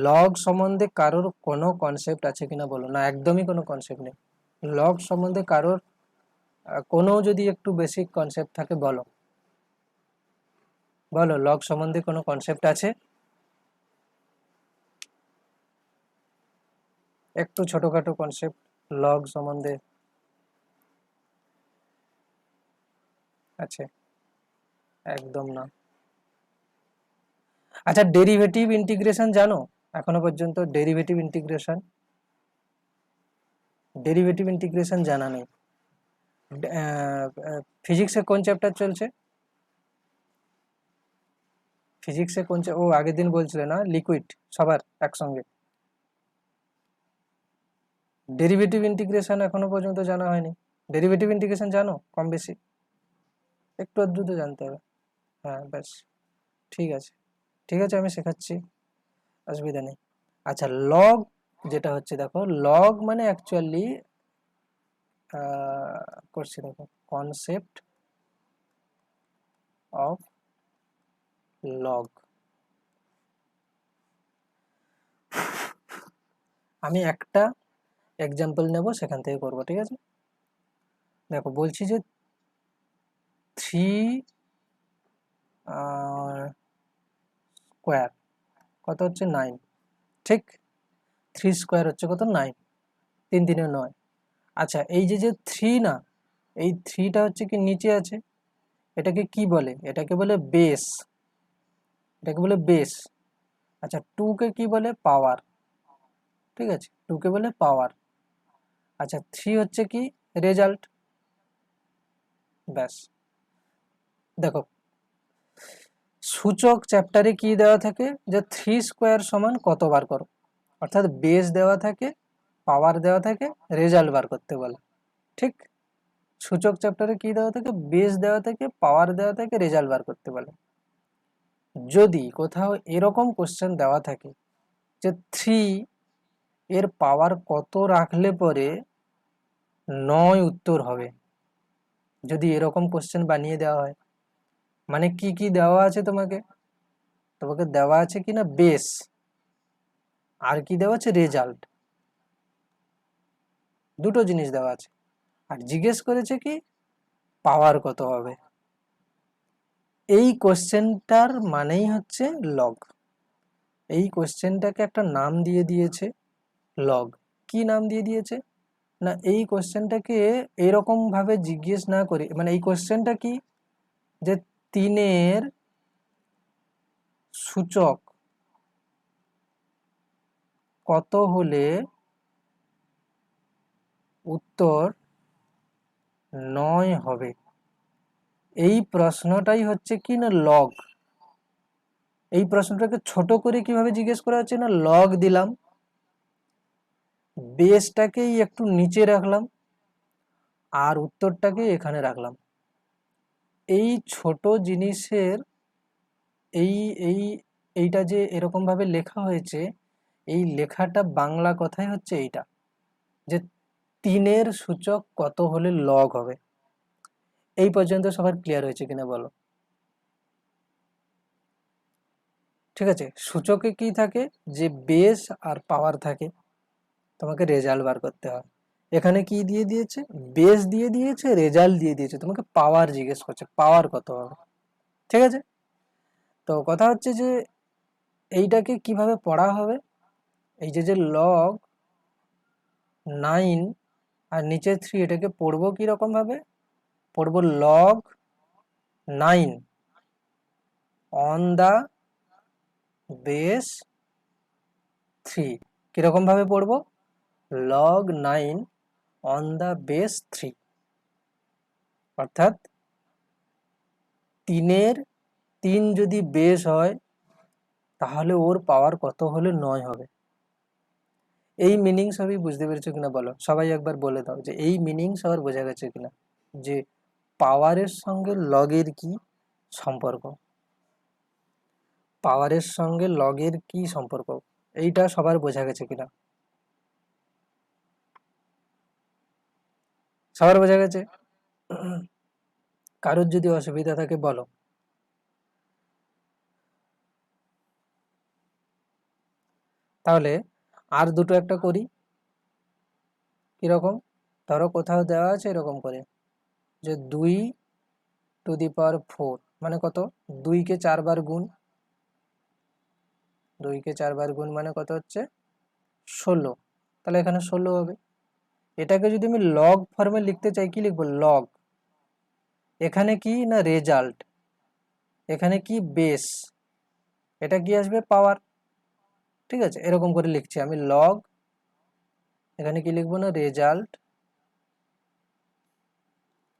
লগ সম্বন্ধে কারোর কোনো কনসেপ্ট আছে কিনা বলো? না, একদমই কোনো কনসেপ্ট নেই। লগ সম্বন্ধে কারোর কোনো যদি একটু বেসিক কনসেপ্ট থাকে বলো, বলো লগ সম্বন্ধে কোনো কনসেপ্ট আছে? একটু ছোটখাটো কনসেপ্ট লগ সম্বন্ধে আছে? একদম না। আচ্ছা, ডেরিভেটিভ ইন্টিগ্রেশন জানো এখনো পর্যন্ত? ডেরিভেটিভ ইন্টিগ্রেশন, ডেরিভেটিভ ইন্টিগ্রেশন জানা নেই? ফিজিক্সে কোন চ্যাপ্টার চলছে? ফিজিক্সে কোন ও আগের দিন বলছিলে না, লিকুইড, সবার একসঙ্গে। ডেরিভেটিভ ইন্টিগ্রেশন এখনো পর্যন্ত জানা হয়নি। ডেরিভেটিভ ইন্টিগ্রেশন জানো কম বেশি? একটু আধটু জানতে হবে। হ্যাঁ, ব্যাস, ঠিক আছে, ঠিক আছে, আমি শেখাচ্ছি, অসুবিধা নেই। আচ্ছা, লগ যেটা হচ্ছে, দেখো লগ মানে অ্যাকচুয়ালি করছি, দেখো কনসেপ্ট অফ লগ। আমি একটা এক্সাম্পল নেব, সেখান থেকে করবো, ঠিক আছে? দেখো বলছি যে 3 স্কোয়ার কত হচ্ছে 9, ঠিক? 3 স্কোয়ার হচ্ছে কত 9, 3 3 9। আচ্ছা, এই যে 3 না, এই 3টা হচ্ছে কি নিচে আছে, এটাকে কি বলে? এটাকে বলে বেস, এটাকে বলে বেস। আচ্ছা, 2 কে কি বলে? পাওয়ার, ঠিক আছে, 2 কে বলে পাওয়ার। আচ্ছা, 3 হচ্ছে কি? রেজাল্ট। ব্যাস, দেখো সূচক চ্যাপ্টারে কি দেওয়া থাকে যে 3 স্কোয়ার সমান কত বার করো, অর্থাৎ বেস দেওয়া থাকে, পাওয়ার দেওয়া থাকে, রেজাল্ট বার করতে বলে, ঠিক? সূচক চ্যাপ্টারে কি দেওয়া থাকে? বেস দেওয়া থাকে, পাওয়ার দেওয়া থাকে, রেজাল্ট বার করতে বলে। যদি কোথাও এরকম কোশ্চেন দেওয়া থাকে যে 3 এর পাওয়ার কত রাখলে পরে 9 উত্তর হবে, যদি এরকম কোশ্চেন বানিয়ে দেওয়া হয়, মানে কি কি দেওয়া আছে তোমাকে? তোমাকে দেওয়া আছে কিনা বেস, আর কি দেওয়া আছে? রেজাল্ট, দুটো জিনিস দেওয়া আছে, আর জিজ্ঞেস করেছে কি পাওয়ার কত হবে। এই কোশ্চেনটার মানেই হচ্ছে লগ। এই কোশ্চেনটাকে একটা নাম দিয়ে দিয়েছে লগ। কি নাম দিয়ে দিয়েছে না, এই কোশ্চেনটাকে এরকম ভাবে জিজ্ঞেস না করে, মানে এই কোশ্চেনটা কি যে 3-এর সূচক কত হলে উত্তর 9 হবে, এই প্রশ্নটাই হচ্ছে কি না লগ। এই প্রশ্নটাকে ছোট করে কিভাবে জিজ্ঞেস করা হচ্ছে না, লগ দিলাম, বেসটাকেই একটু নিচে রাখলাম, আর উত্তরটাকে এখানে রাখলাম। এই ছোট জিনিসের এই এই এইটা যে এরকম ভাবে লেখা হয়েছে, এই লেখাটা বাংলা কথাই হচ্ছে এইটা, যে 3-এর সূচক কত হলে লগ হবে। এই পর্যন্ত সবার ক্লিয়ার হয়েছে কিনা বলো? ঠিক আছে, সূচকে কি থাকে? যে বেস আর পাওয়ার থাকে, তোমাকে রেজাল্ট বার করতে হয়। এখানে কি দিয়ে দিয়েছে? বেস দিয়ে দিয়েছে, রেজাল্ট দিয়ে দিয়েছে, তোমাকে পাওয়ার জিজ্ঞেস করছে, পাওয়ার কত হবে, ঠিক আছে? তো কথা হচ্ছে যে এইটাকে কিভাবে পড়া হবে, এই যে লগ 9 আর নিচে 3, এটাকে পড়বো কিরকম ভাবে? পড়বো লগ 9 অন দা বেস 3। কিরকম ভাবে পড়বো? লগ 9 অন দ্য বেস 3, অর্থাৎ 3-এর 3 যদি বেস হয় তাহলে ওর পাওয়ার কত হলে 9 হবে। এই মিনিং সবই বুঝতে পেরেছো কিনা বলো? সবাই একবার বলে দাও যে এই মিনিং সবার বোঝা গেছে কিনা, যে পাওয়ারের সঙ্গে লগের কি সম্পর্ক, পাওয়ারের সঙ্গে লগের কি সম্পর্ক, এইটা সবার বোঝা গেছে কিনা? সবার বোঝা গেছে? কারোর যদি অসুবিধা থাকে বলো। তাহলে আর দুটো একটা করি। কিরকম? ধরো কোথাও দেওয়া আছে এরকম করে যে 2^4 মানে কত? 2-কে 4 বার গুণ, 2-কে 4 বার গুণ মানে কত হচ্ছে? 16। তাহলে এখানে 16 হবে। এটাকে যদি আমি লগ ফর্মে লিখতে চাই, কি লিখবো? লগ। এখানে কি না রেজাল্ট, এখানে কি বেস, এটা কি আসবে? পাওয়ার। ঠিক আছে, এরকম করে লিখছি আমি লগ, এখানে কি লিখবো না রেজাল্ট,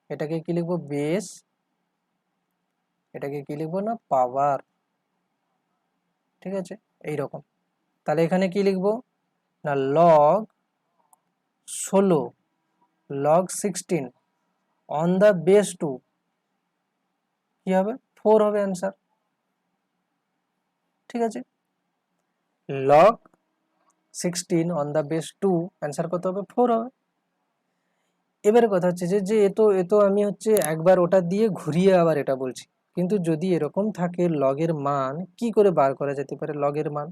এটাকে কি লিখবো? বেস, এটাকে কি লিখবো না পাওয়ার। ঠিক আছে, এইরকম। তাহলে এখানে কি লিখবো না log 16, log 16 on the base 2 কি হবে? 4 হবে অ্যান্সার। ঠিক আছে, log 16 on the base 2 answer কত হবে? 4 হবে। এবারে কথা হচ্ছে যে যে এতো আমি হচ্ছে একবার ওটা দিয়ে ঘুরিয়ে আবার এটা বলছি, কিন্তু যদি এরকম থাকে লগের মান কি করে বার করা যেতে পারে? লগের মান,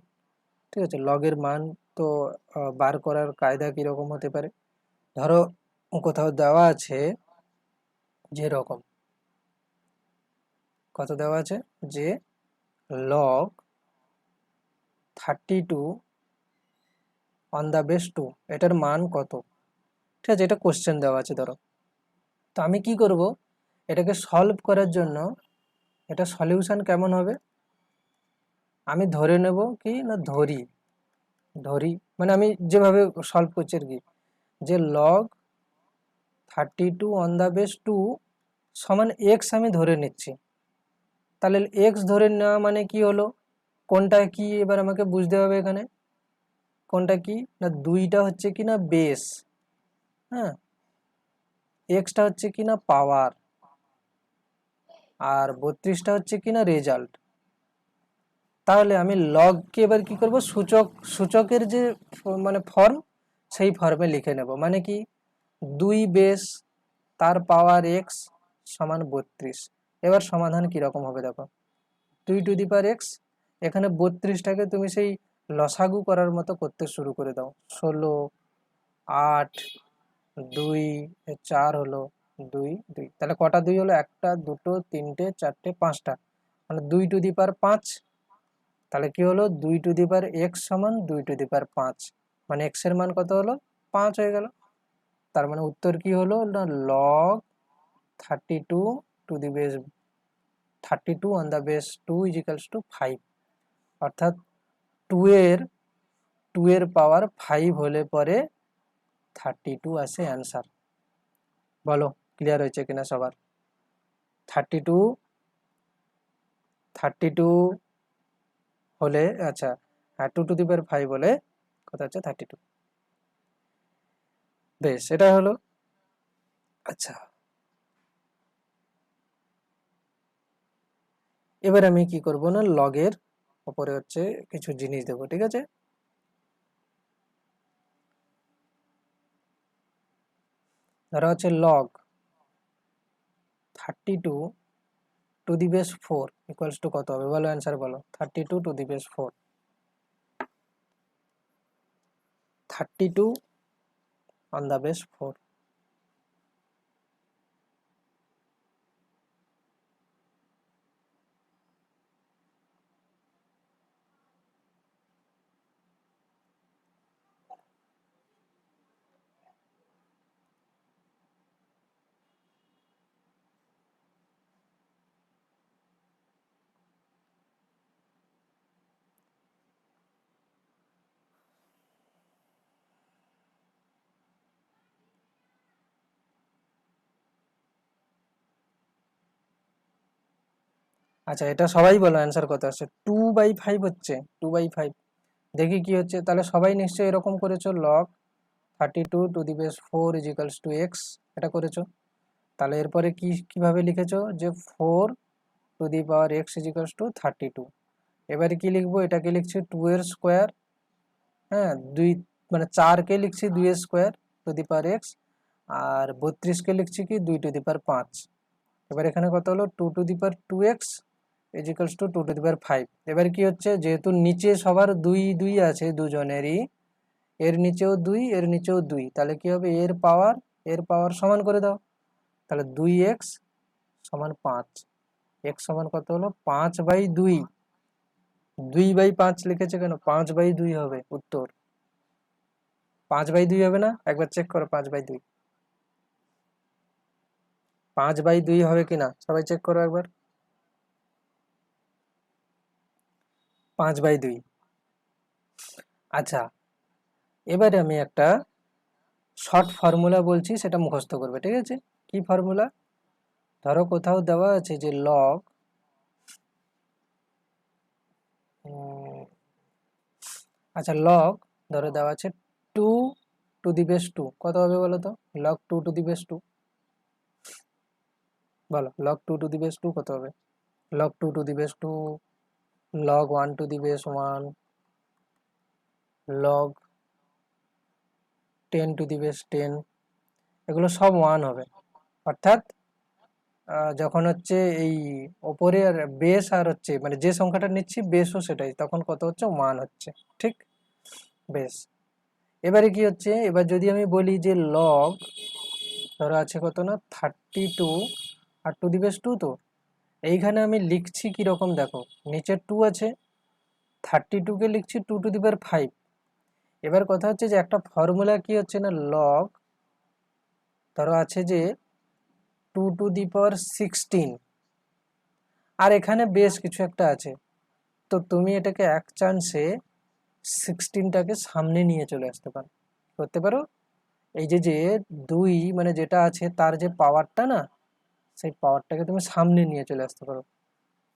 ঠিক আছে, লগের মান তো বার করার কায়দা কিরকম হতে পারে? ধরো কোথাও দেওয়া আছে যেরকম, কত দেওয়া আছে যে লগ 32 অন দ্য বেস 2, এটার মান কত? ঠিক আছে, এটা কোশ্চেন দেওয়া আছে ধরো। তো আমি কি করব, এটাকে সলভ করার জন্য এটা সলিউশন কেমন হবে? আমি ধরে নেব কি না ধরি, মানে আমি যেভাবে সলভ করছি আর কি, যে লগ 32 অন দ্য বেস 2 সমান এক্স আমি ধরে নিচ্ছি। তাহলে এক্স ধরে নেওয়া মানে কি হলো? কোনটা কি এবার আমাকে বুঝতে হবে এখানে, কোনটা কি না 2টা হচ্ছে কি না বেস, হ্যাঁ, এক্সটা হচ্ছে কি না পাওয়ার, আর 32টা হচ্ছে কি না রেজাল্ট। তাহলে আমি লগকে এবার কি করব? সূচকের যে মানে ফর্ম, সেই ফর্মে লিখে নেব। মানে কি 2 বেস তার পাওয়ার এক্স সমান 32। এবার সমাধান কিরকম হবে দেখো, 2^x, এখানে 32টাকে তুমি সেই লসাগু করার মতো করতে শুরু করে দাও। 16, 8, 2, 4 হলো, 2, 2, তাহলে কটা 2 হলো? 1টা, 2টো, 3টে, 4টে, 5টা, মানে 2^5। তাহলে কি হলো? 2^x সমান 2^5, মানে x এর মান কত হলো? 5 হয়ে গেল। তার মানে উত্তর কি হলো না log 32 to the base 32 on the base 2 equals to 5, অর্থাৎ 2 এর 2 এর পাওয়ার 5 হলে পরে 32 আসে অ্যান্সার। বলো ক্লিয়ার হয়েছে কিনা সবার? 32 32 হলে, আচ্ছা হ্যাঁ, 2^5 হলে কত হচ্ছে? 32। বেশ, এটা হলো। আচ্ছা, এবার আমি কি করব না লগের উপরে হচ্ছে কিছু জিনিস দেবো। ঠিক আছে, ধরা হচ্ছে log 32 to the base 4 equals to কত হবে? বলো অ্যান্সার বলো। 32 to the base 4, 32 on the base 4। আচ্ছা, এটা সবাই বলো অ্যান্সার কত আসছে। 2/5 হচ্ছে, 2/5। দেখি কি হচ্ছে, তাহলে সবাই নিশ্চয়ই এরকম করেছো, log 32 to the base 4 = x, এটা করেছো। তাহলে এরপরে কিভাবে লিখেছো যে 4 to the power x = 32। এবারে কি লিখবো, এটাকে লিখছি 2 এর স্কোয়ার, হ্যাঁ, 2 মানে 4কে লিখছি 2 এর square to the power x, আর 32কে লিখছি কি 2 to the power 5। এবার এখানে কত হলো 2 to the power 2x = 2 to the power 5। এবার কি হচ্ছে, যেহেতু নিচে সবার 2 2 আছে দুজনেরই, এর নিচেও 2 এর নিচেও 2, তাহলে কি হবে এর পাওয়ার সমান করে দাও। তাহলে 2x সমান 5, x সমান কত হলো 5/2। 2/5 লিখেছে কেন, 5/2 হবে উত্তর। 5/2 হবে না, একবার চেক করো 5/2, 5/2 হবে কিনা সবাই চেক করো একবার। 5/2। আচ্ছা, এবারে আমি একটা শর্ট ফর্মুলা বলছি, সেটা মুখস্থ করবে, ঠিক আছে? কি ফর্মুলা? ধরো কোথাও দেওয়া আছে যে লগ, আচ্ছা লগ ধরো দেওয়া আছে 2 to the base 2, কত হবে বলো তো? লগ 2 to the base 2, বলো লগ 2 to the base 2 কত হবে? Log 2 to the base 2, log 1 to the base 1, log 10 to the base 10, এগুলো সব 1 হবে। অর্থাৎ যখন হচ্ছে এই ওপরের বেস আর হচ্ছে মানে যে সংখ্যাটা নিচ্ছি বেসও সেটাই, তখন কত হচ্ছে 1 হচ্ছে, ঠিক? বেস। এবারে কি হচ্ছে, এবার যদি আমি বলি যে লগ ধরো আছে কত না 32 আর 2 to the base 2, তো এইখানে আমি লিখছি কিরকম দেখো, নিচে 2 আছে, 32কে লিখছি 2 to the power 5। এবার কথা হচ্ছে যে একটা ফর্মুলা কি হচ্ছে না, লগ ধরো আছে যে 2 to the power 16, আর এখানে বেশ কিছু একটা আছে, তো তুমি এটাকে এক চান্সে 16টাকে সামনে নিয়ে চলে আসতে পারো, করতে পারো। এই যে যে 2 মানে যেটা আছে তার যে পাওয়ারটা না, সেই পাওয়ারটাকে তুমি সামনে নিয়ে চলে আসতে পারো।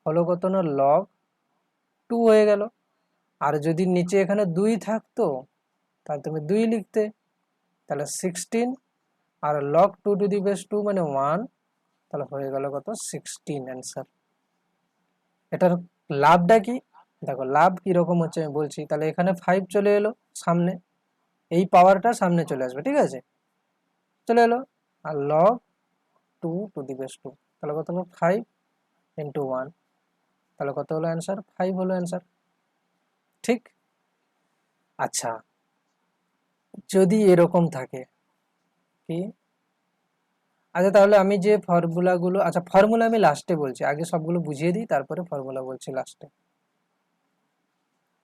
হলো কত না লগ 2 হয়ে গেল। আর যদি নিচে এখানে 2 থাকতো তাহলে তুমি 2 লিখতে, তাহলে 16, আর লগ 2 to the base 2 মানে 1, তাহলে হয়ে গেল কত 16 অ্যান্সার। এটার লাভটা কি দেখো, লাভ কিরকম হচ্ছে আমি বলছি। তাহলে এখানে 5 চলে এলো সামনে, এই পাওয়ারটা সামনে চলে আসবে, ঠিক আছে, চলে এলো। আর লগ 2 to the base 2, তাহলে কত হলো 5 × 1, তাহলে কত হলো অ্যান্সার, 5 হলো অ্যান্সার, ঠিক? আচ্ছা, যদি এরকম থাকে কি, আচ্ছা তাহলে আমি যে ফর্মুলাগুলো, আচ্ছা ফর্মুলা আমি লাস্টে বলছি, আগে সবগুলো বুঝিয়ে দিই তারপরে ফর্মুলা বলছি লাস্টে।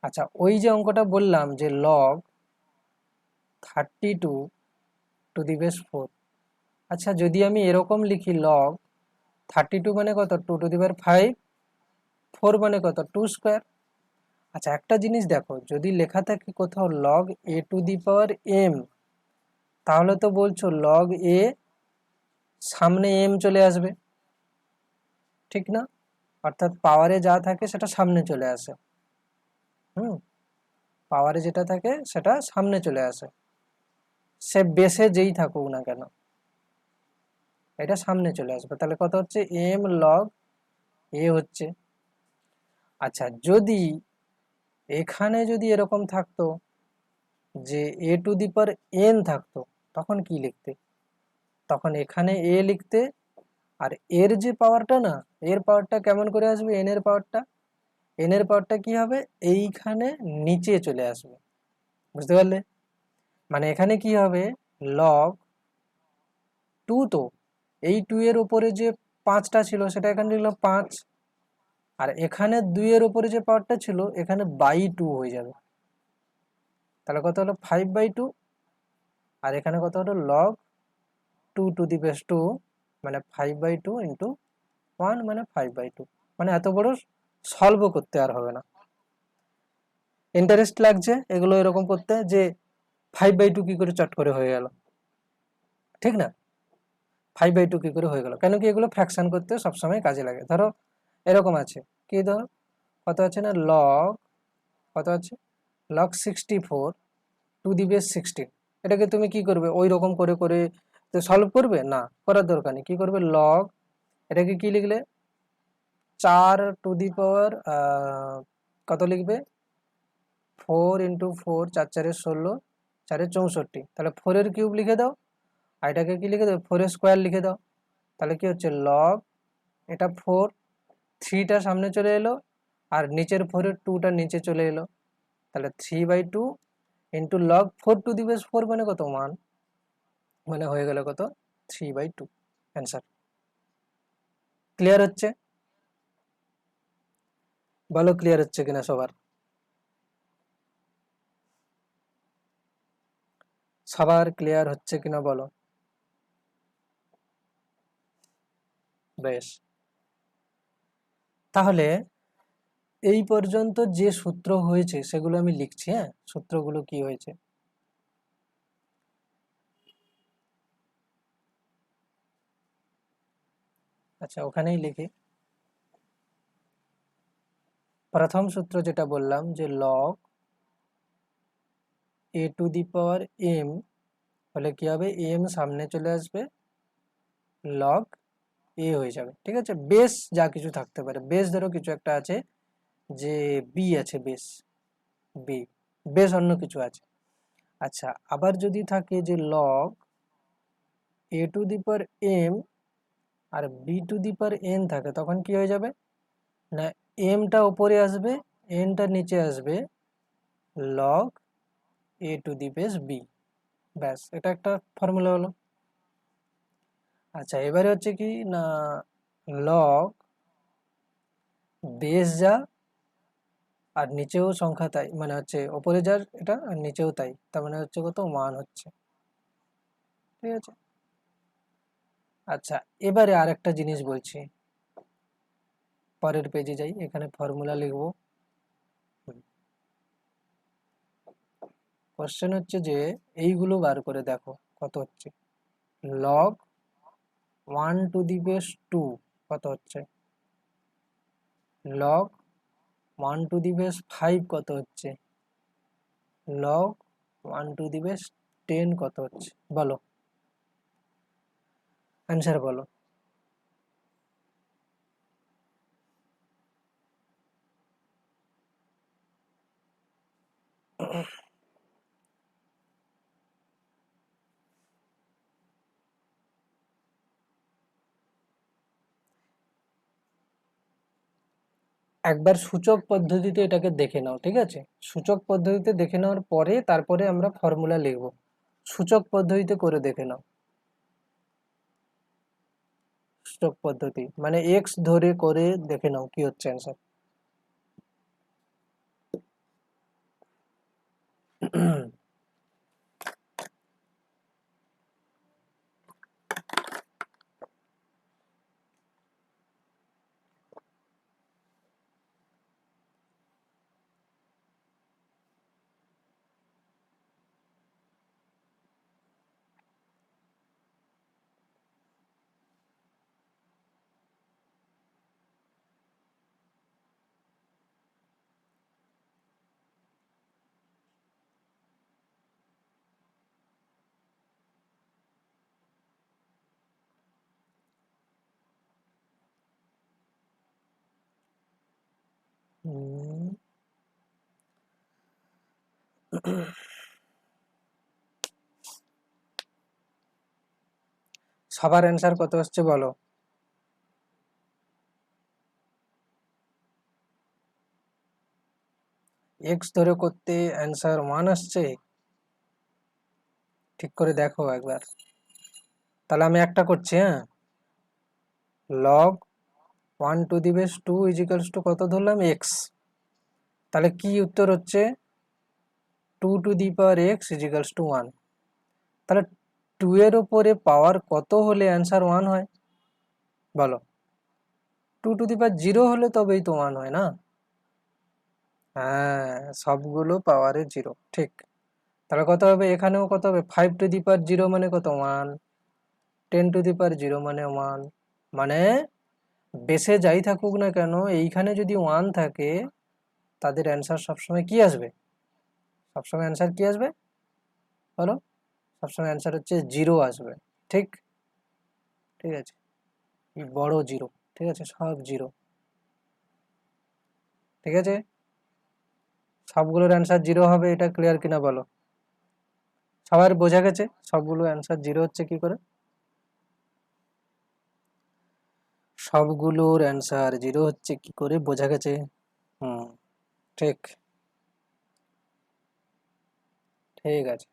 আচ্ছা, ওই যে অঙ্কটা বললাম যে লগ 32 to the base 4, আচ্ছা যদি আমি এরকম লিখি লগ 32 মানে কত 2 to the power 5, 4 মানে কত 2 স্কোয়ার। আচ্ছা একটা জিনিস দেখো, যদি লেখা থাকে কোথাও log a to the power m, তাহলে তো বলছো লগ a সামনে m চলে আসবে, ঠিক না? অর্থাৎ পাওয়ারে যা থাকে সেটা সামনে চলে আসে, পাওয়ারে যেটা থাকে সেটা সামনে চলে আসে, সে বেসে যেই থাকুক না কেন এটা সামনে চলে আসবে। তাহলে কত হচ্ছে m log a হচ্ছে। আচ্ছা যদি এখানে যদি এরকম থাকতো যে a to the power n থাকতো, তখন কি লিখতে? তখন এখানে a লিখতে, আর এর যে পাওয়ারটা না, এর পাওয়ারটা কেমন করে আসবে, n এর পাওয়ারটা, n এর পাওয়ারটা কি হবে এইখানে নিচে চলে আসবে, বুঝতে পারলে? মানে এখানে কি হবে লগ 2, তো এই 2 এর উপরে যে 5টা ছিল সেটা এখানে লিখলাম 5, আর এখানে 2 এর উপরে যে পাওয়ারটা ছিল এখানে বাই 2 হয়ে যাবে, তাহলে কত হলো 5/2, আর এখানে কত হলো লগ 2 to the base 2 মানে 5/2 ইন্টু 1 মানে 5/2। মানে এত বড় সলভও করতে আর হবে না। ইন্টারেস্ট লাগছে এগুলো এরকম করতে যে 5/2 কি করে চট করে হয়ে গেল, ঠিক না? 5/2 কি করে হয়ে গেল, কেন কি এগুলো ফ্র্যাকশন করতে সবসময় কাজে লাগে। ধরো এরকম আছে, কি ধর কত আছে না লগ, কত আছে লগ 64 টু দি বেস 16। এটাকে তুমি কি করবে, ওই রকম করে করে তো সলভ করবে না, করার দরকার নেই। কি করবে লগ, এটাকে কি লিখলে 4 টু দি পাওয়ার কত লিখবে 4 ইন্টু 4, 4 4 16, 4 64, তাহলে 4 এর কিউব লিখে দাও, আর এটাকে কি লিখে দাও 4 এর স্কোয়ার লিখে দাও। তাহলে কি হচ্ছে লগ, এটা 4, 3টা সামনে চলে এলো, আর নিচের 4 এর 2টা নিচে চলে এলো, তাহলে 3/2 into log 4 two the base 4 মানে কত 1, মানে হয়ে গেল কত 3/2 অ্যান্সার। ক্লিয়ার হচ্ছে? বলো ক্লিয়ার হচ্ছে কিনা সবার? সবার ক্লিয়ার হচ্ছে কিনা বলো। বেশ, তাহলে এই পর্যন্ত যে সূত্র হয়েছে সেগুলো আমি লিখছি। হ্যাঁ, সূত্রগুলো কি হয়েছে, আচ্ছা ওখানেই লিখি। প্রথম সূত্র যেটা বললাম যে log a to the power m হলে কি হবে, এম সামনে চলে আসবে, লগ এ হয়ে যাবে। ঠিক আছে, বেস যা কিছু থাকতে পারে, বেস ধরো কিছু একটা আছে, যে বি আছে, বেস বি, বেস অন্য কিছু আছে। আচ্ছা, আবার যদি থাকে যে log a to the power m আর b to the power n থাকে, তখন কি হয়ে যাবে না এমটা উপরে আসবে, এনটা নিচে আসবে, log a to the base b. ব্যাস, এটা একটা ফর্মুলা হলো। আচ্ছা, এবারে হচ্ছে কি না লগ বেস যা আর নিচেও সংখ্যা তাই, মানে হচ্ছে ওপরে যার এটা আর নিচেও তাই, তার মানে হচ্ছে কত 1 হচ্ছে। ঠিক আছে, আচ্ছা এবারে আরেকটা জিনিস বলছি, পরের পেজে যাই, এখানে ফর্মুলা লিখবো। কোশ্চেন হচ্ছে যে এইগুলো বার করে দেখো কত হচ্ছে, লগ 1 টু দি বেস 2 কত হচ্ছে, লগ 1 টু দি বেস 5 কত হচ্ছে, লগ 1 টু দি বেস 10 কত হচ্ছে, বলো অ্যান্সার বলো। একবার সূচক পদ্ধতিতে এটাকে দেখে নাও, ঠিক আছে, সূচক পদ্ধতিতে দেখে নেওয়ার পরে তারপরে আমরা ফর্মুলা লিখব। সূচক পদ্ধতিতে করে দেখে নাও, সূচক পদ্ধতি মানে এক্স ধরে করে দেখে নাও কি হচ্ছে অ্যান্সার। সবার অ্যান্সার কত হচ্ছে বলো। এক্স ধরে করতে অ্যান্সার 1 আসছে, ঠিক করে দেখো একবার। তাহলে আমি একটা করছি, হ্যাঁ, log 1 to the base 2 equals to কত ধরলাম এক্স, তাহলে কি উত্তর হচ্ছে 2 to the power x equals to 1। তাহলে 2 এর উপরে পাওয়ার কত হলে অ্যান্সার 1 হয় বলো, 2 টু দি পাওয়ার 0 হলে তবেই তো 1 হয় না। হ্যাঁ, সবগুলো পাওয়ারে 0, ঠিক। তাহলে কত হবে, এখানেও কত হবে 5 টু দি পাওয়ার 0 মানে কত 1, 10 টু দি পাওয়ার 0 মানে 1, মানে বেসে যাই থাকুক না কেন, এইখানে যদি 1 থাকে তাদের অ্যান্সার সবসময় কি আসবে? সবসময় অ্যান্সার কি আসবে বলো? সবসময় অ্যান্সার হচ্ছে 0 আসবে। ঠিক ঠিক আছে, এই বড় 0, ঠিক আছে, সব 0, ঠিক আছে, সবগুলোর অ্যান্সার 0 হবে, এটা ক্লিয়ার কিনা বলো? সবার বোঝা গেছে সবগুলো অ্যান্সার 0 হচ্ছে কি করে? সবগুলোর অ্যান্সার 0 হচ্ছে কি করে বোঝা গেছে? হুম, ঠিক ঠিক আছে।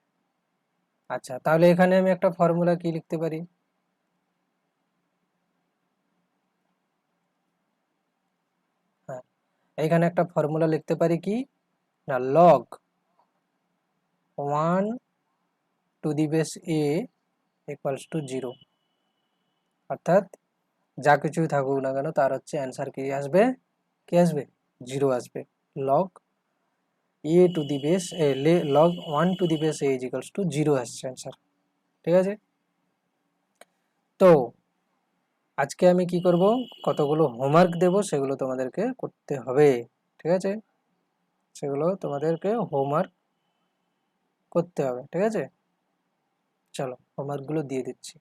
আচ্ছা, তাহলে এখানে আমি একটা ফর্মুলা কি লিখতে পারি? হ্যাঁ, এখানে একটা ফর্মুলা লিখতে পারি কি না, log 1 to the base a equals to 0, অর্থাৎ যা কিছুই থাকুক না কেন তার হচ্ছে অ্যান্সার কি আসবে? কি আসবে? 0 আসবে। Log a two the base log 1 to the base a is equals two 0 আসছে অ্যান্সার। ঠিক আছে, তো আজকে আমি কি করব, কতগুলো হোমওয়ার্ক দেব, সেগুলো তোমাদেরকে করতে হবে। ঠিক আছে, সেগুলো তোমাদেরকে হোমওয়ার্ক করতে হবে। ঠিক আছে, চলো হোমওয়ার্কগুলো দিয়ে দিচ্ছি।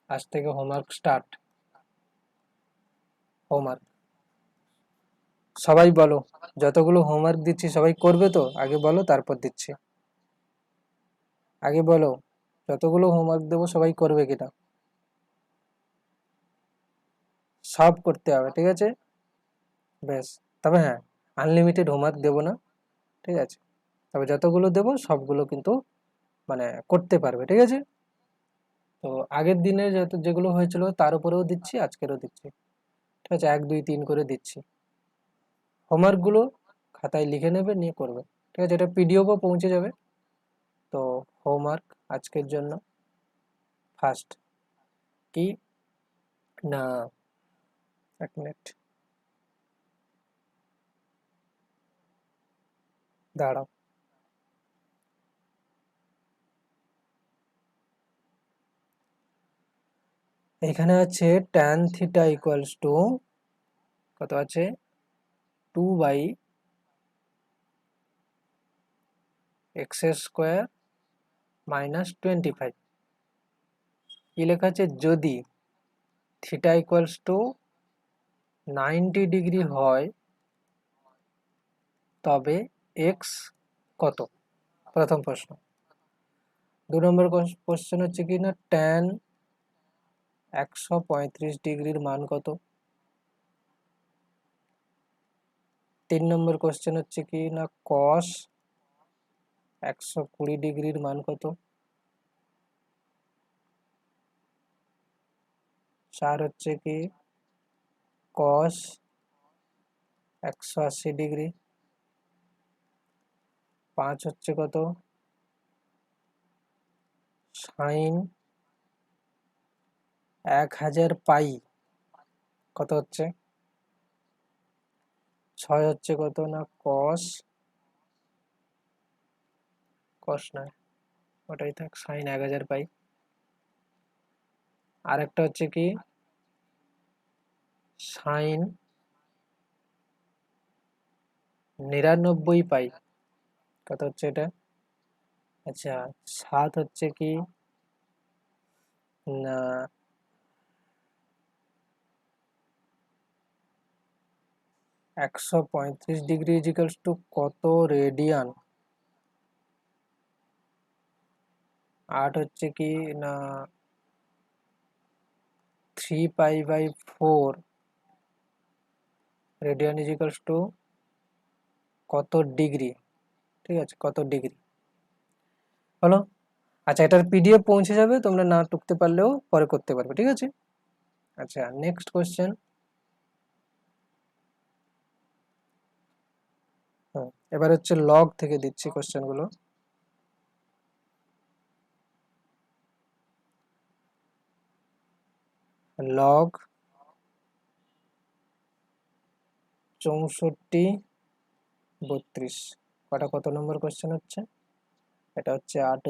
আজ থেকে হোমওয়ার্ক স্টার্ট। হোমওয়ার্ক সবাই বলো, যতগুলো হোমওয়ার্ক দিচ্ছি সবাই করবে তো? আগে বলো, তারপর দিচ্ছি। আগে বলো, যতগুলো হোমওয়ার্ক দেবো সবাই করবে কিনা? সব করতে হবে, ঠিক আছে, বেশ। তবে হ্যাঁ, আনলিমিটেড হোমওয়ার্ক দেবো না, ঠিক আছে, তবে যতগুলো দেবো সবগুলো কিন্তু মানে করতে পারবে। ঠিক আছে, তো আগের দিনে যত যেগুলো হয়েছিল তার উপরেও দিচ্ছি, আজকেরও দিচ্ছি। ঠিক আছে, 1 2 3 করে দিচ্ছি। হোমওয়ার্কগুলো খাতায় লিখে নেবে, নিয়ে করবে। ঠিক আছে, এটা পিডিএফও পৌঁছে যাবে। তো হোমওয়ার্ক আজকের জন্য ফার্স্ট কি না, 1 মিনিট দাঁড়াও। এখানে আছে tan থিটা ইকুয়ালস টু কত আছে, 2/x² - 25। কি লেখা আছে, যদি থিটা ইকুয়ালস টু 90 ডিগ্রি হয় তবে এক্স কত? প্রথম প্রশ্ন। 2 নম্বর কোশ্চেন হচ্ছে কি না, ট্যান 135 ডিগ্রির মান কত? 3 নম্বর কোশ্চেন হচ্ছে কি না, কস 120 ডিগ্রির মান কত? 4 হচ্ছে কি কস 180 ডিগ্রি। 5 হচ্ছে কত, সাইন 1000 পাই কত হচ্ছে? 6 হচ্ছে কত না, কস নয়, ওটাই থাক, সাইন 1000 পাই। আর একটা হচ্ছে কি সাইন 99 পাই, কত হচ্ছে এটা? আচ্ছা, 7 হচ্ছে কি না, 135 ডিগ্রি ইজিক্যালস টু কত রেডিয়ান? 8 হচ্ছে কি না, 3π/4 রেডিয়ান ইজিক্যালস টু কত ডিগ্রি? ঠিক আছে, কত ডিগ্রি বলো? আচ্ছা, এটার পিডিএফ পৌঁছে যাবে, তোমরা না টুকতে পারলেও পরে করতে পারবে। ঠিক আছে, আচ্ছা নেক্সট কোশ্চেন। এবার হচ্ছে লগ থেকে দিচ্ছি কোশ্চেনগুলো। লগ 64 32, কটা কত নম্বর কোশ্চেন হচ্ছে? এটা হচ্ছে 8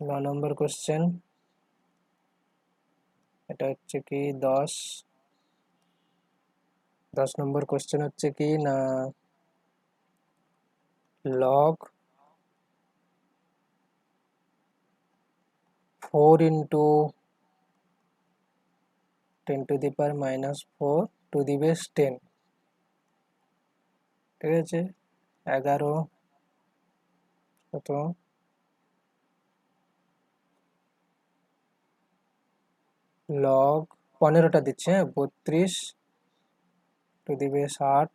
9 নম্বর কোশ্চেন। এটা হচ্ছে কি 10 নম্বর কোশ্চেন হচ্ছে কি না log 4 into 10 to the power minus 4 to the base 10, ঠিক আছে 11 কত log 15টা দিচ্ছে, 32 টু দি বেস 8,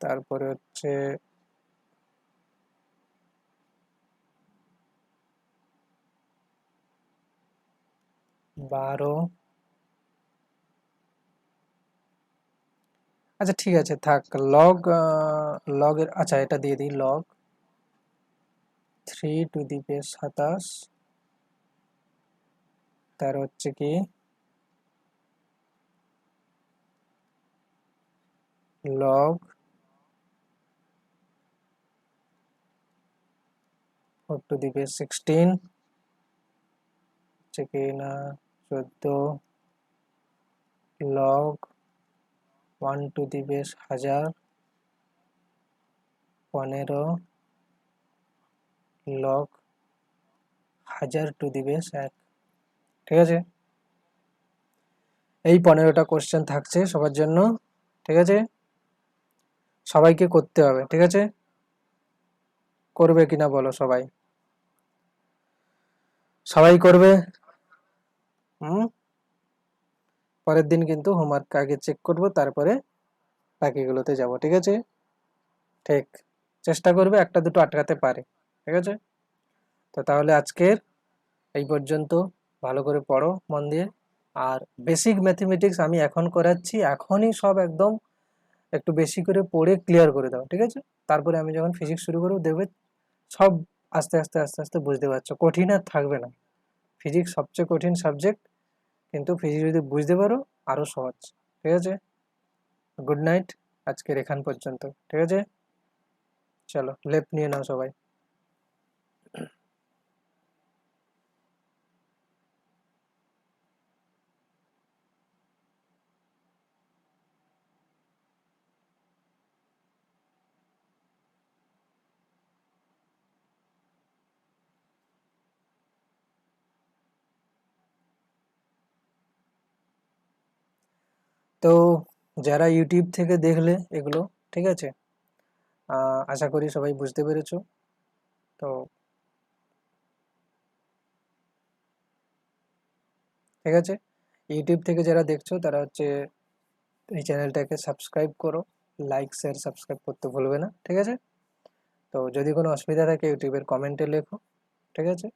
তারপরে হচ্ছে 12। আচ্ছা ঠিক আছে থাক, লগের আচ্ছা এটা দিয়ে দিই log 3 টু দি বেস 27, তার হচ্ছে কি log 4 টু দি বেস 16, হচ্ছে কি না 14, log 1 to the base 1000, 15, log 1000 two the base 1, ঠিক আছে এই 15টা কোশ্চেন থাকছে সবার জন্য, ঠিক আছে সবাইকে করতে হবে, ঠিক আছে করবে কিনা বলো সবাই, সবাই করবে। পরের দিন কিন্তু হোমওয়ার্ক আগে চেক করব, তারপরে বাকিগুলোতে যাব, ঠিক আছে ঠিক চেষ্টা করবে একটা দুটো আটকাতে পারে, ঠিক আছে তো তাহলে আজকের এই পর্যন্ত, ভালো করে পড়ো মন দিয়ে। আর বেসিক ম্যাথমেটিক্স আমি এখন করাচ্ছি, এখনই সব একদম একটু বেশি করে পড়ে ক্লিয়ার করে দাও, ঠিক আছে তারপরে আমি যখন ফিজিক্স শুরু করবো দেখবে সব আস্তে আস্তে আস্তে আস্তে বুঝতে পারছো, কঠিন আর থাকবে না। ফিজিক্স সবচেয়ে কঠিন সাবজেক্ট, কিন্তু ফিজিক্স যদি বুঝতে পারো আরো সহজ, ঠিক আছে গুড নাইট, আজকের এখান পর্যন্ত, ঠিক আছে চলো লেফট নিয়ে নাও সবাই। তো যারা ইউটিউব থেকে দেখলে এগুলো, ঠিক আছে আশা করি সবাই বুঝতে পেরেছো। তো ঠিক আছে ইউটিউব থেকে যারা দেখছো তারা হচ্ছে এই চ্যানেলটাকে সাবস্ক্রাইব করো, লাইক শেয়ার সাবস্ক্রাইব করতে ভুলবে না, ঠিক আছে তো যদি কোনো অসুবিধা থাকে ইউটিউবের কমেন্টে লেখো, ঠিক আছে।